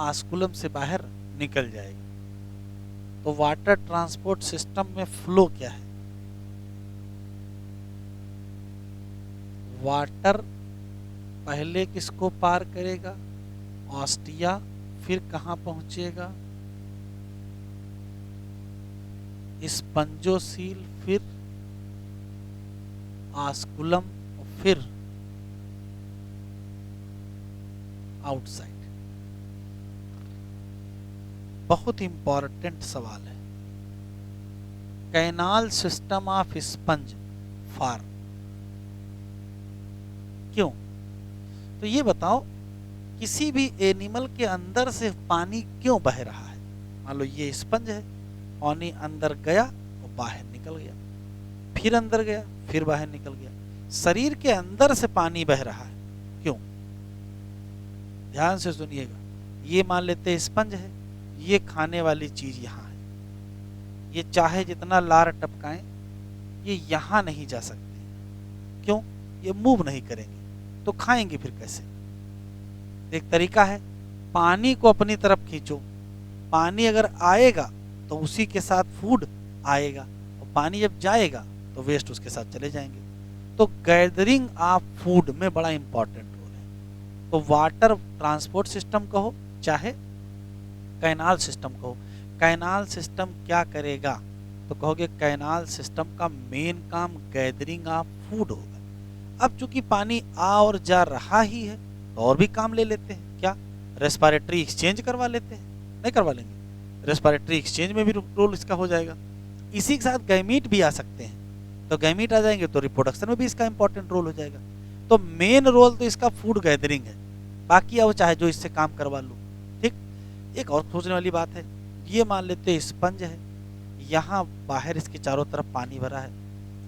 आस्कुलम से बाहर निकल जाएगा। तो वाटर ट्रांसपोर्ट सिस्टम में फ्लो क्या है? वाटर पहले किसको पार करेगा? ऑस्टिया, फिर कहाँ पहुंचेगा? स्पंजोसील, फिर आस्कुलम, और फिर आउटसाइड। बहुत इंपॉर्टेंट सवाल है। Canal system of sponge for, क्यों? तो ये बताओ, किसी भी एनिमल के अंदर से पानी क्यों बह रहा है? मान लो ये स्पंज है, पानी अंदर गया और बाहर निकल गया, फिर अंदर गया, फिर बाहर निकल गया। शरीर के अंदर से पानी बह रहा है, क्यों? ध्यान से सुनिएगा। ये मान लेते हैं स्पंज है, ये खाने वाली चीज यहाँ है, ये चाहे जितना लार टपकाएं ये यहाँ नहीं जा सकते। क्यों? ये मूव नहीं करेंगे, तो खाएंगे फिर कैसे? एक तरीका है, पानी को अपनी तरफ खींचो, पानी अगर आएगा तो उसी के साथ फूड आएगा, और पानी जब जाएगा तो वेस्ट उसके साथ चले जाएंगे। तो गैदरिंग ऑफ फूड में बड़ा इंपॉर्टेंट रोल है। तो वाटर ट्रांसपोर्ट सिस्टम कहो चाहे कैनाल सिस्टम कहो, कैनाल सिस्टम क्या करेगा? तो कहोगे कैनाल सिस्टम का मेन काम गैदरिंग ऑफ फूड होगा। अब चूंकि पानी आ और जा रहा ही है तो और भी काम ले लेते हैं। क्या? रेस्पिरेटरी एक्सचेंज करवा लेते हैं? नहीं करवा लेंगे, रेस्पिरेटरी एक्सचेंज में भी रोल इसका हो जाएगा। इसी के साथ गैमीट भी आ सकते हैं, तो गैमीट आ जाएंगे तो रिप्रोडक्शन में भी इसका इंपॉर्टेंट रोल हो जाएगा। तो मेन रोल तो इसका फूड गैदरिंग है, बाकी अब चाहे जो इससे काम करवा लो। ठीक। एक और सोचने वाली बात है, ये मान लेते हैं स्पंज है, यहाँ बाहर इसके चारों तरफ पानी भरा है।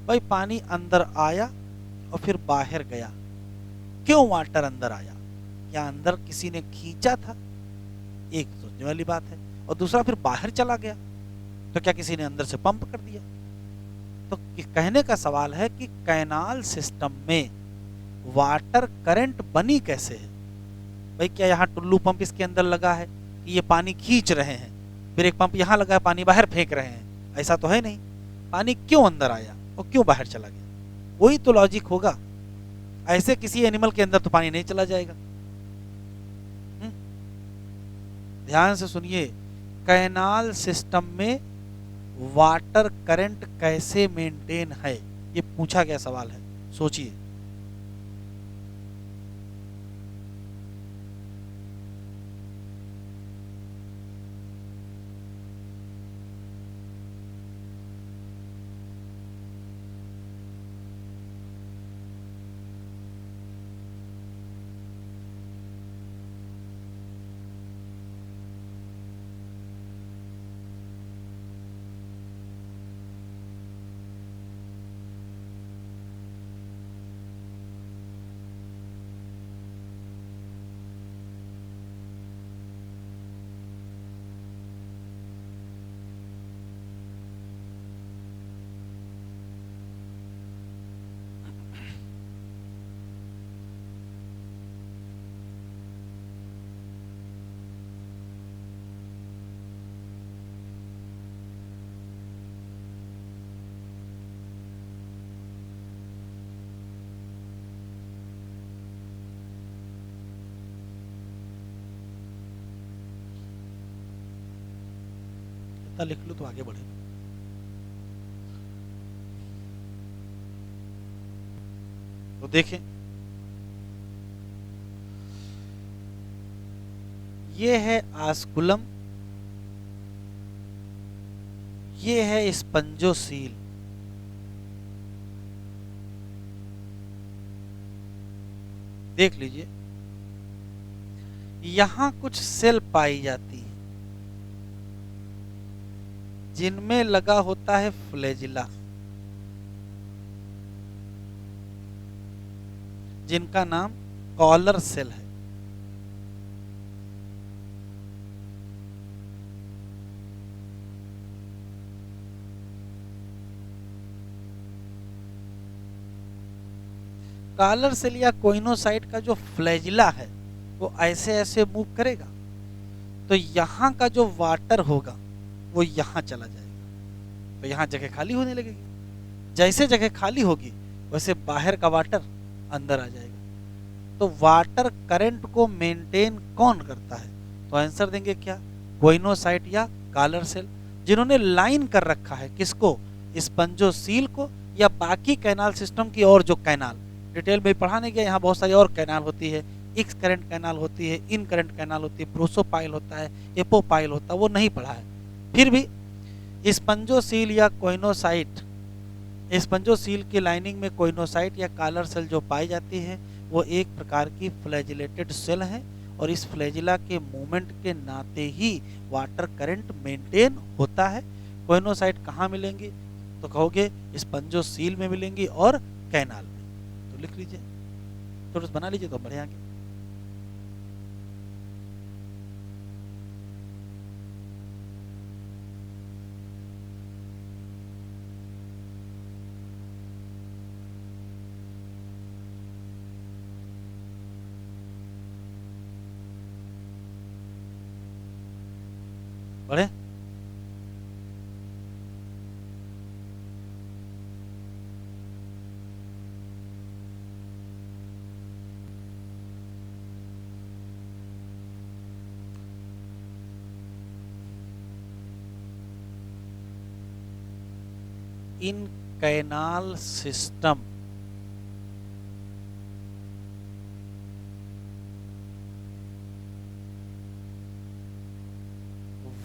भाई पानी अंदर आया और फिर बाहर गया, क्यों वाटर अंदर आया? क्या अंदर किसी ने खींचा था? एक सोचने वाली बात है। और दूसरा, फिर बाहर चला गया तो क्या किसी ने अंदर से पंप कर दिया? तो कहने का सवाल है कि कैनाल सिस्टम में वाटर करंट बनी कैसे है? भाई क्या यहाँ टुल्लू पंप इसके अंदर लगा है कि ये पानी खींच रहे हैं, ब्रेक पंप यहाँ लगा है पानी बाहर फेंक रहे हैं, ऐसा तो है नहीं। पानी क्यों अंदर आया और क्यों बाहर चला गया, वही तो लॉजिक होगा। ऐसे किसी एनिमल के अंदर तो पानी नहीं चला जाएगा। ध्यान से सुनिए, कैनाल सिस्टम में वाटर करंट कैसे मेंटेन है, ये पूछा गया सवाल है, सोचिए। इतना लिख लो तो आगे बढ़े। तो देखें, ये है आस्कुलम, ये है स्पंजोसील। देख लीजिए, यहां कुछ सेल पाई जाती है जिनमें लगा होता है फ्लैजिला, जिनका नाम कॉलर सेल है। कॉलर सेल या कोइनोसाइट का जो फ्लैजिला है वो ऐसे ऐसे मूव करेगा, तो यहां का जो वाटर होगा वो यहां चला जाएगा, तो यहां जगह खाली होने लगेगी। जैसे जगह खाली होगी वैसे बाहर का वाटर अंदर आ जाएगा। तो वाटर करंट को मेंटेन कौन करता है, तो आंसर देंगे क्या, कोइनोसाइट या कॉलर सेल, जिन्होंने लाइन कर रखा है किसको, स्पंजोसील को, या बाकी कैनाल सिस्टम की और जो कैनाल डिटेल में पढ़ाने गया, यहाँ बहुत सारी और कैनाल होती है, एक्स करंट कैनाल होती है, इन करंट कैनाल होती है, प्रोसोपाइल होता है, एपोपाइल होता है, वो नहीं पढ़ा है। फिर भी स्पंजोसील या कोइनोसाइट, स्पंजोसील की लाइनिंग में कोइनोसाइट या कॉलर सेल जो पाई जाती है वो एक प्रकार की फ्लैजिलेटेड सेल है, और इस फ्लैजिला के मूवमेंट के नाते ही वाटर करंट मेंटेन होता है। कोइनोसाइट कहाँ मिलेंगी, तो कहोगे स्पंजोसील में मिलेंगी और कैनाल में। तो लिख लीजिए, तो बना लीजिए, तो बढ़िया आगे। बढ़े, in canal system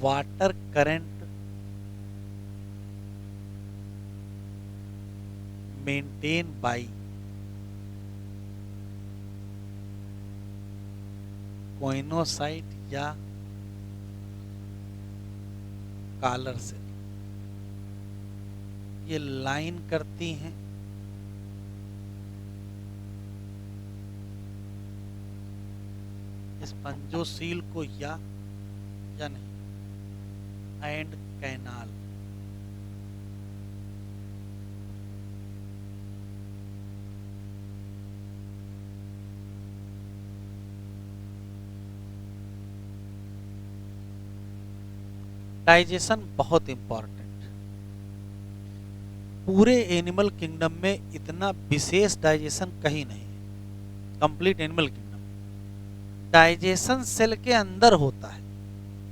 water current maintain by choanocyte या कॉलर सेल, ये लाइन करती हैं स्पंजोसील को या नहीं, एंड कैनाल। डाइजेशन बहुत इंपॉर्टेंट। पूरे एनिमल किंगडम में इतना विशेष डाइजेशन कहीं नहीं है। Complete animal kingdom digestion cell के अंदर होता है।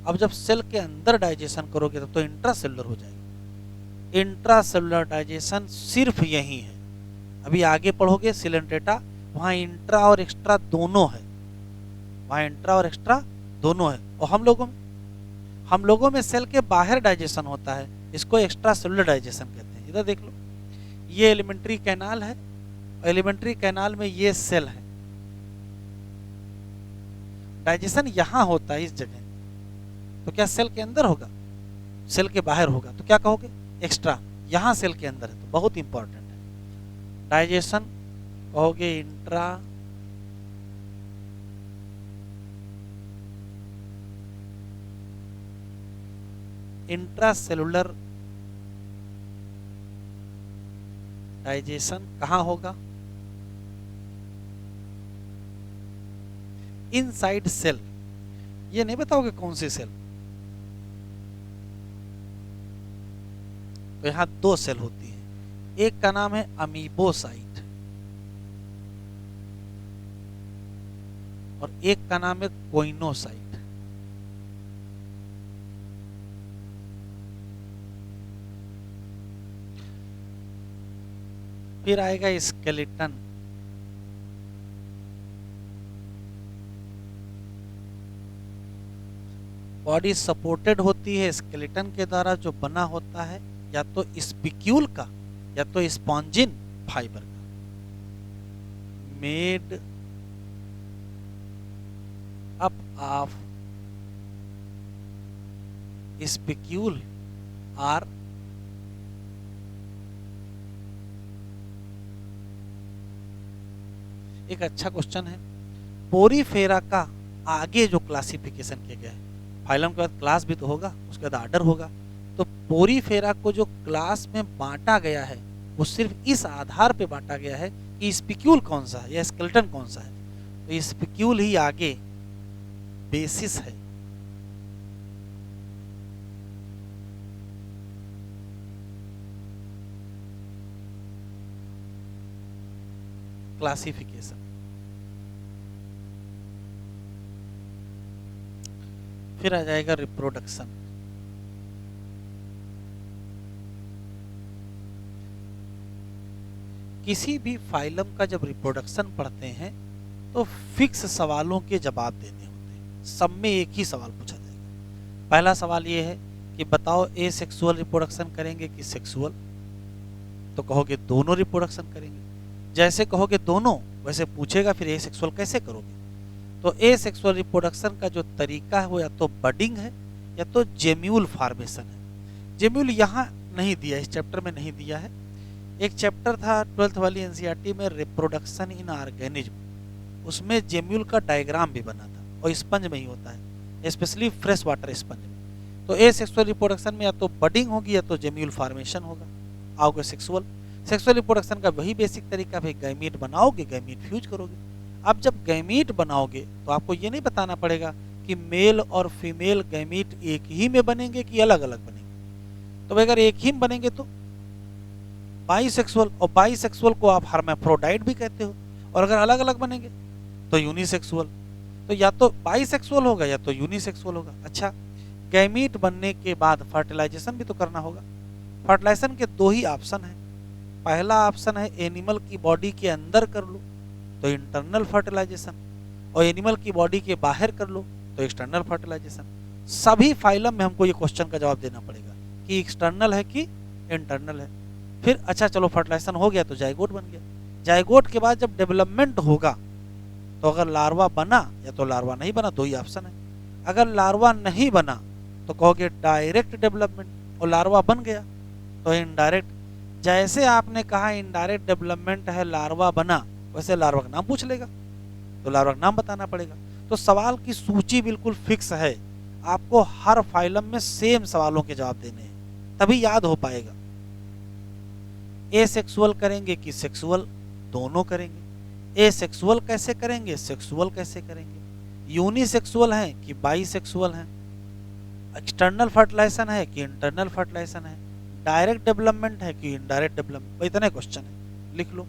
अब जब सेल के अंदर डाइजेशन करोगे तब तो इंट्रा सेलुलर हो जाएगा। इंट्रा सेलुलर डाइजेशन सिर्फ यही है। अभी आगे पढ़ोगे सेल एंड डेटा, वहाँ इंट्रा और एक्स्ट्रा दोनों है, वहाँ इंट्रा और एक्स्ट्रा दोनों है। और हम लोगों में सेल के बाहर डाइजेशन होता है, इसको एक्स्ट्रा सेलुलर डाइजेशन कहते हैं। इधर देख लो, ये एलिमेंट्री कैनाल है, एलिमेंट्री कैनाल में ये सेल है। डाइजेशन यहां होता है इस जगह, तो क्या सेल के अंदर होगा? सेल के बाहर होगा, तो क्या कहोगे? एक्स्ट्रा। यहां सेल के अंदर है, तो बहुत इंपॉर्टेंट है। डाइजेशन कहोगे इंट्रा इंट्रासेलुलर डाइजेशन कहां होगा? Inside cell. ये नहीं बताओगे कौन सी सेल? तो यहां दो सेल होती है, एक का नाम है अमीबोसाइट और एक का नाम है कोइनोसाइट। फिर आएगा स्केलेटन। बॉडी सपोर्टेड होती है स्केलेटन के द्वारा, जो बना होता है या तो स्पिक्यूल का या तो स्पॉन्जिन फाइबर का। Made up of spicule are एक अच्छा क्वेश्चन है। पोरीफेरा का आगे जो क्लासिफिकेशन किया गया है, फाइलम के बाद क्लास भी तो होगा, उसके बाद आर्डर होगा, तो पोरीफेरा को जो क्लास में बांटा गया है वो सिर्फ इस आधार पे बांटा गया है कि स्पिक्यूल कौन सा है या स्केलेटन कौन सा है। तो स्पिक्यूल ही आगे बेसिस है। क्लासिफिकेशन। फिर आ जाएगा रिप्रोडक्शन। किसी भी फाइलम का जब रिप्रोडक्शन पढ़ते हैं तो फिक्स सवालों के जवाब देने होते हैं। सब में एक ही सवाल पूछा जाएगा। पहला सवाल ये है कि बताओ ए सेक्सुअल रिप्रोडक्शन करेंगे कि सेक्सुअल? तो कहोगे दोनों रिप्रोडक्शन करेंगे। जैसे कहोगे दोनों, वैसे पूछेगा फिर ए सेक्सुअल कैसे करोगे? तो ए सेक्सुअल रिप्रोडक्शन का जो तरीका है वो या तो बडिंग है या तो जेम्यूल फार्मेशन है। जेम्यूल यहाँ नहीं दिया, इस चैप्टर में नहीं दिया है। एक चैप्टर था 12th वाली एनसीईआरटी में, रिप्रोडक्शन इन ऑर्गेनिज्म, उसमें जेम्यूल का डायग्राम भी बना था और स्पंज में ही होता है, स्पेशली फ्रेश वाटर स्पंज में। तो ए सेक्सुअल रिप्रोडक्शन में या तो बडिंग होगी या तो जेम्यूल फार्मेशन होगा। आओगे सेक्सुअल, सेक्सुअल रिप्रोडक्शन का वही बेसिक तरीका, भाई गैमीट बनाओगे, गैमीट फ्यूज करोगे। अब जब गैमीट बनाओगे तो आपको ये नहीं बताना पड़ेगा कि मेल और फीमेल गैमीट एक ही में बनेंगे कि अलग अलग बनेंगे। तो अगर एक ही में बनेंगे तो बाइसेक्सुअल, और बाइसेक्सुअल को आप हर्माफ्रोडाइट भी कहते हो, और अगर अलग अलग बनेंगे तो यूनिसेक्सुअल। तो या तो बाइसेक्सुअल होगा या तो यूनिसेक्सुअल होगा। अच्छा, गैमीट बनने के बाद फर्टिलाइजेशन भी तो करना होगा। फर्टिलाइजेशन के दो ही ऑप्शन है। पहला ऑप्शन है एनिमल की बॉडी के अंदर कर लो तो इंटरनल फर्टिलाइजेशन, और एनिमल की बॉडी के बाहर कर लो तो एक्सटर्नल फर्टिलाइजेशन। सभी फाइलम में हमको ये क्वेश्चन का जवाब देना पड़ेगा कि एक्सटर्नल है कि इंटरनल है। फिर अच्छा चलो फर्टिलाइजेशन हो गया तो जाइगोट बन गया। जाइगोट के बाद जब डेवलपमेंट होगा तो अगर लार्वा बना या तो लार्वा नहीं बना, दो ही ऑप्शन है। अगर लार्वा नहीं बना तो कहोगे डायरेक्ट डेवलपमेंट, और लार्वा बन गया तो इनडायरेक्ट। जैसे आपने कहा इनडायरेक्ट डेवलपमेंट है, लार्वा बना, वैसे लार्वा का नाम पूछ लेगा तो लार्वा का नाम बताना पड़ेगा। तो सवाल की सूची बिल्कुल फिक्स है, आपको हर फाइलम में सेम सवालों के जवाब देने हैं, तभी याद हो पाएगा। ए सेक्सुअल करेंगे कि सेक्सुअल? दोनों करेंगे। ए सेक्सुअल कैसे करेंगे, सेक्सुअल कैसे करेंगे? यूनिसेक्सुअल हैं कि बाइसेक्सुअल हैं? एक्सटर्नल फर्टिलाइजेशन है कि इंटरनल फर्टिलाइजेशन है, डायरेक्ट डेवलपमेंट है कि इनडायरेक्ट डेवलपमेंट, इतने क्वेश्चन है, लिख लो।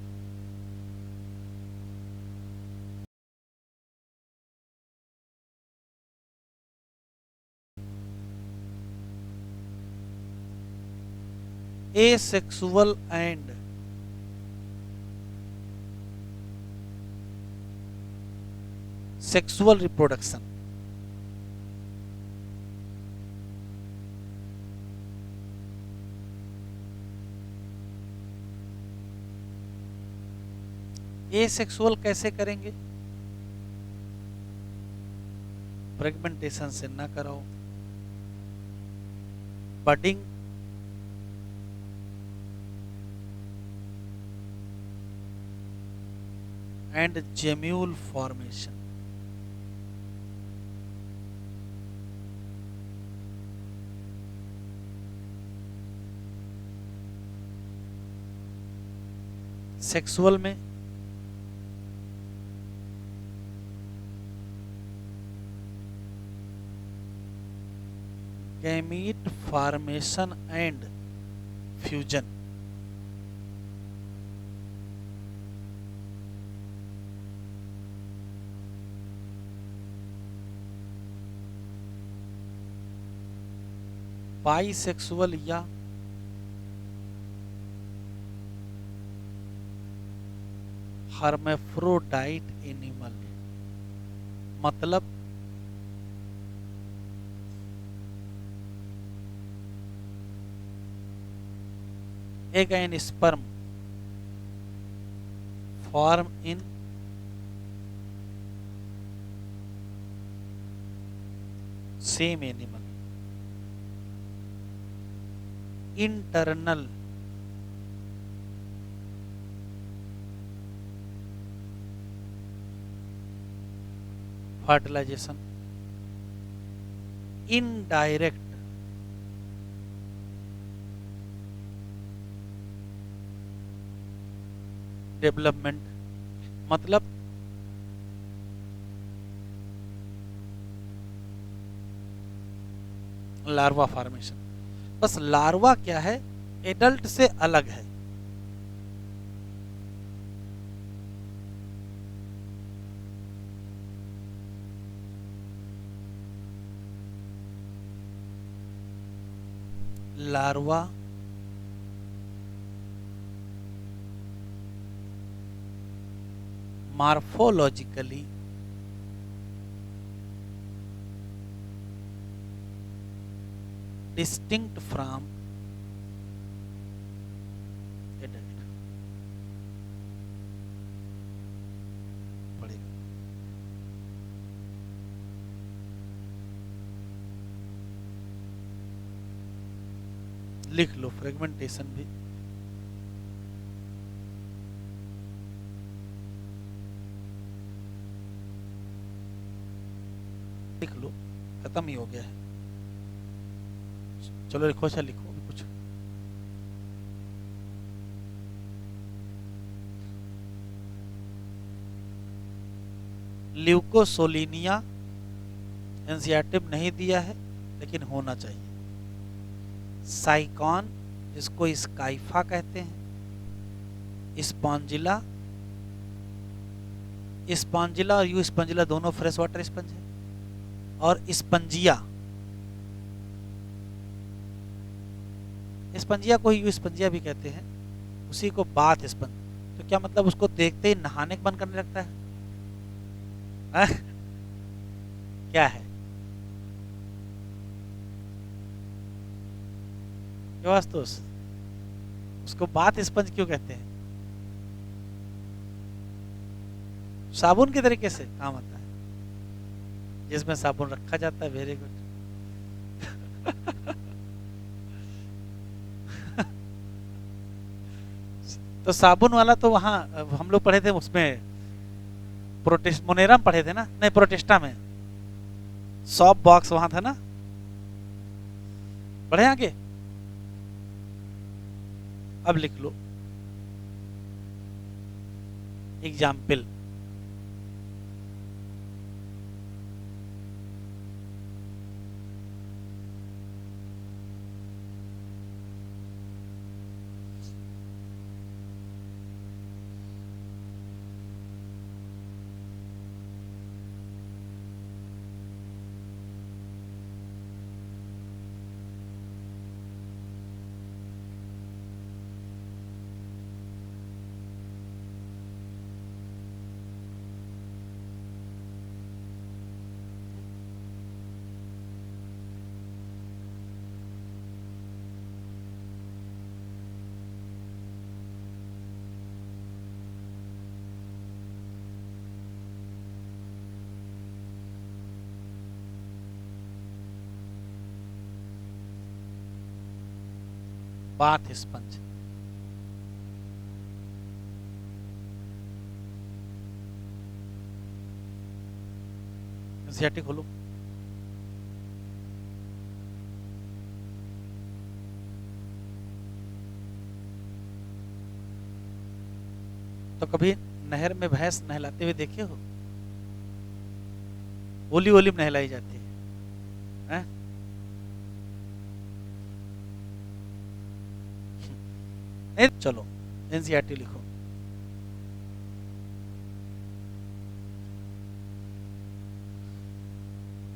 Asexual and sexual reproduction, asexual कैसे करेंगे? फ्रेगमेंटेशन से ना कराओ, budding and gemmule formation, sexual में gamete formation and fusion, bisexual या हर्मेफ्रोडाइट एनिमल, मतलब egg and sperm form in same animal, internal fertilisation, indirect development, मतलब larva formation. बस लार्वा क्या है, एडल्ट से अलग है। Larva morphologically distinct from adult, पढ़ेगा। लिख लो फ्रेगमेंटेशन भी, लिख लो, खत्म ही हो गया है। चलो लिखो, अच्छा लिखो अभी कुछ। ल्यूकोसोलिनिया एंजियाटिव नहीं दिया है लेकिन होना चाहिए। साइकॉन जिसको स्काइफा कहते हैं, स्पॉन्जिला, स्पॉन्जिला और यू स्पंजिला दोनों फ्रेश वाटर स्पंज है, और स्पंजिया, स्पंजिया को ही यू स्पंजिया भी कहते हैं, उसी को बाथ स्पंज। तो क्या मतलब उसको देखते ही नहाने का मन करने लगता है? हाँ? क्या है वास्तुस, उसको बाथ स्पंज क्यों कहते हैं? साबुन के तरीके से काम आता है, जिसमें साबुन रखा जाता है। Very good. तो साबुन वाला तो वहाँ हम लोग पढ़े थे, उसमें प्रोटेस्ट मोनेरा में पढ़े थे ना, नहीं प्रोटेस्टा में सॉप बॉक्स वहां था ना। पढ़े आगे, अब लिख लो एग्जाम्पल। Bath sponge. एनसीईआरटी खोलो। तो कभी नहर में भैंस नहलाते हुए देखे हो? ओली ओली में नहलाई जाती है? चलो एनसीईआरटी लिखो।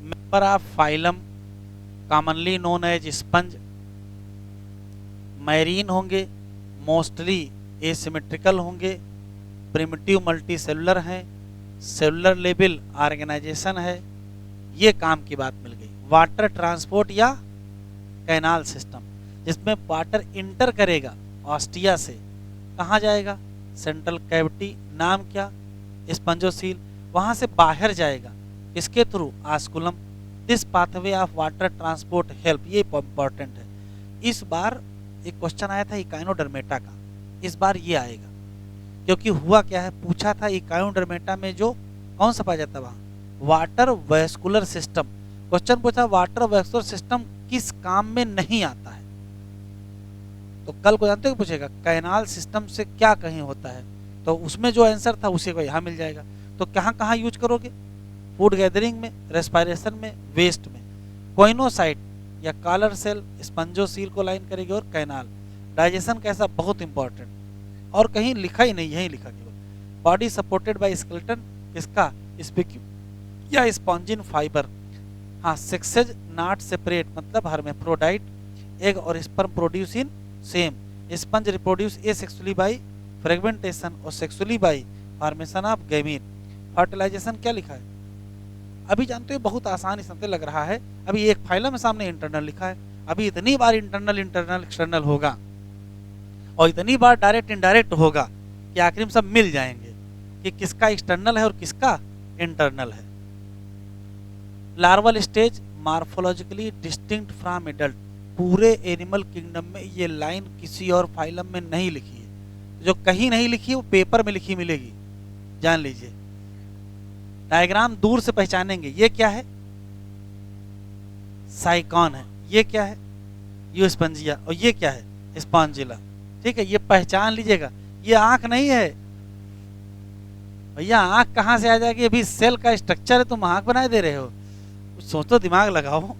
Member of phylum commonly known as sponge, marine होंगे, मोस्टली एसिमेट्रिकल होंगे, प्रिमिटिव मल्टी सेलुलर हैं, सेलुलर लेवल ऑर्गेनाइजेशन है। ये काम की बात मिल गई। वाटर ट्रांसपोर्ट या कैनाल सिस्टम, जिसमें वाटर इंटर करेगा ऑस्टिया से, कहाँ जाएगा? Central cavity. नाम क्या? स्पंजोसील। वहां से बाहर जाएगा किसके through? Osculum. This pathway of water transport help, ये इंपॉर्टेंट है। इस बार एक क्वेश्चन आया था इकाइनोडर्मेटा का, इस बार ये आएगा, क्योंकि हुआ क्या है, पूछा था इकाइनोडर्मेटा में जो कौन सा पाया जाता है वहां? Water vascular system. क्वेश्चन पूछा वाटर वैस्कुलर सिस्टम किस काम में नहीं आता है? तो कल को जानते हो पूछेगा कैनाल सिस्टम से क्या कहीं होता है, तो उसमें जो आंसर था उसी को यहाँ मिल जाएगा। तो कहाँ कहाँ यूज करोगे? फूड गैदरिंग में, रेस्पिरेशन में, वेस्ट में। कोइनोसाइट या कॉलर सेल स्पंजोसील को लाइन करेगी, और कैनाल। डाइजेशन कैसा? बहुत इंपॉर्टेंट, और कहीं लिखा ही नहीं, यही लिखा केवल। बॉडी सपोर्टेड बाय स्केलेटन, किसका? स्पिक्यू या स्पॉन्जिन फाइबर। हाँ, सेक्सेज नॉट सेपरेट, मतलब हर्मेफ्रोडाइट। एग और sperm produce in same. Sponge reproduce asexually by fragmentation और sexually by formation of gamete. Fertilisation क्या लिखा है? अभी जानते हो बहुत आसान इससे लग रहा है, अभी एक फाइलम में सामने इंटरनल लिखा है, अभी इतनी बार इंटरनल इंटरनल एक्सटर्नल होगा और इतनी बार डायरेक्ट इनडायरेक्ट होगा कि आखिर में सब मिल जाएंगे कि किसका एक्सटर्नल है और किसका इंटरनल है। Larval stage morphologically distinct from adult. पूरे एनिमल किंगडम में ये लाइन किसी और फाइलम में नहीं लिखी है, जो कहीं नहीं लिखी है वो पेपर में लिखी मिलेगी, जान लीजिए। डायग्राम दूर से पहचानेंगे, ये क्या है? साइकॉन है। ये क्या है? यूस्पंजिया। और ये क्या है? स्पॉन्जिला। ठीक है, ये पहचान लीजिएगा। ये आंख नहीं है भैया, आंख कहां से आ जाएगी? अभी सेल का स्ट्रक्चर है, तुम आंख बनाए दे रहे हो। सोचो, दिमाग लगाओ।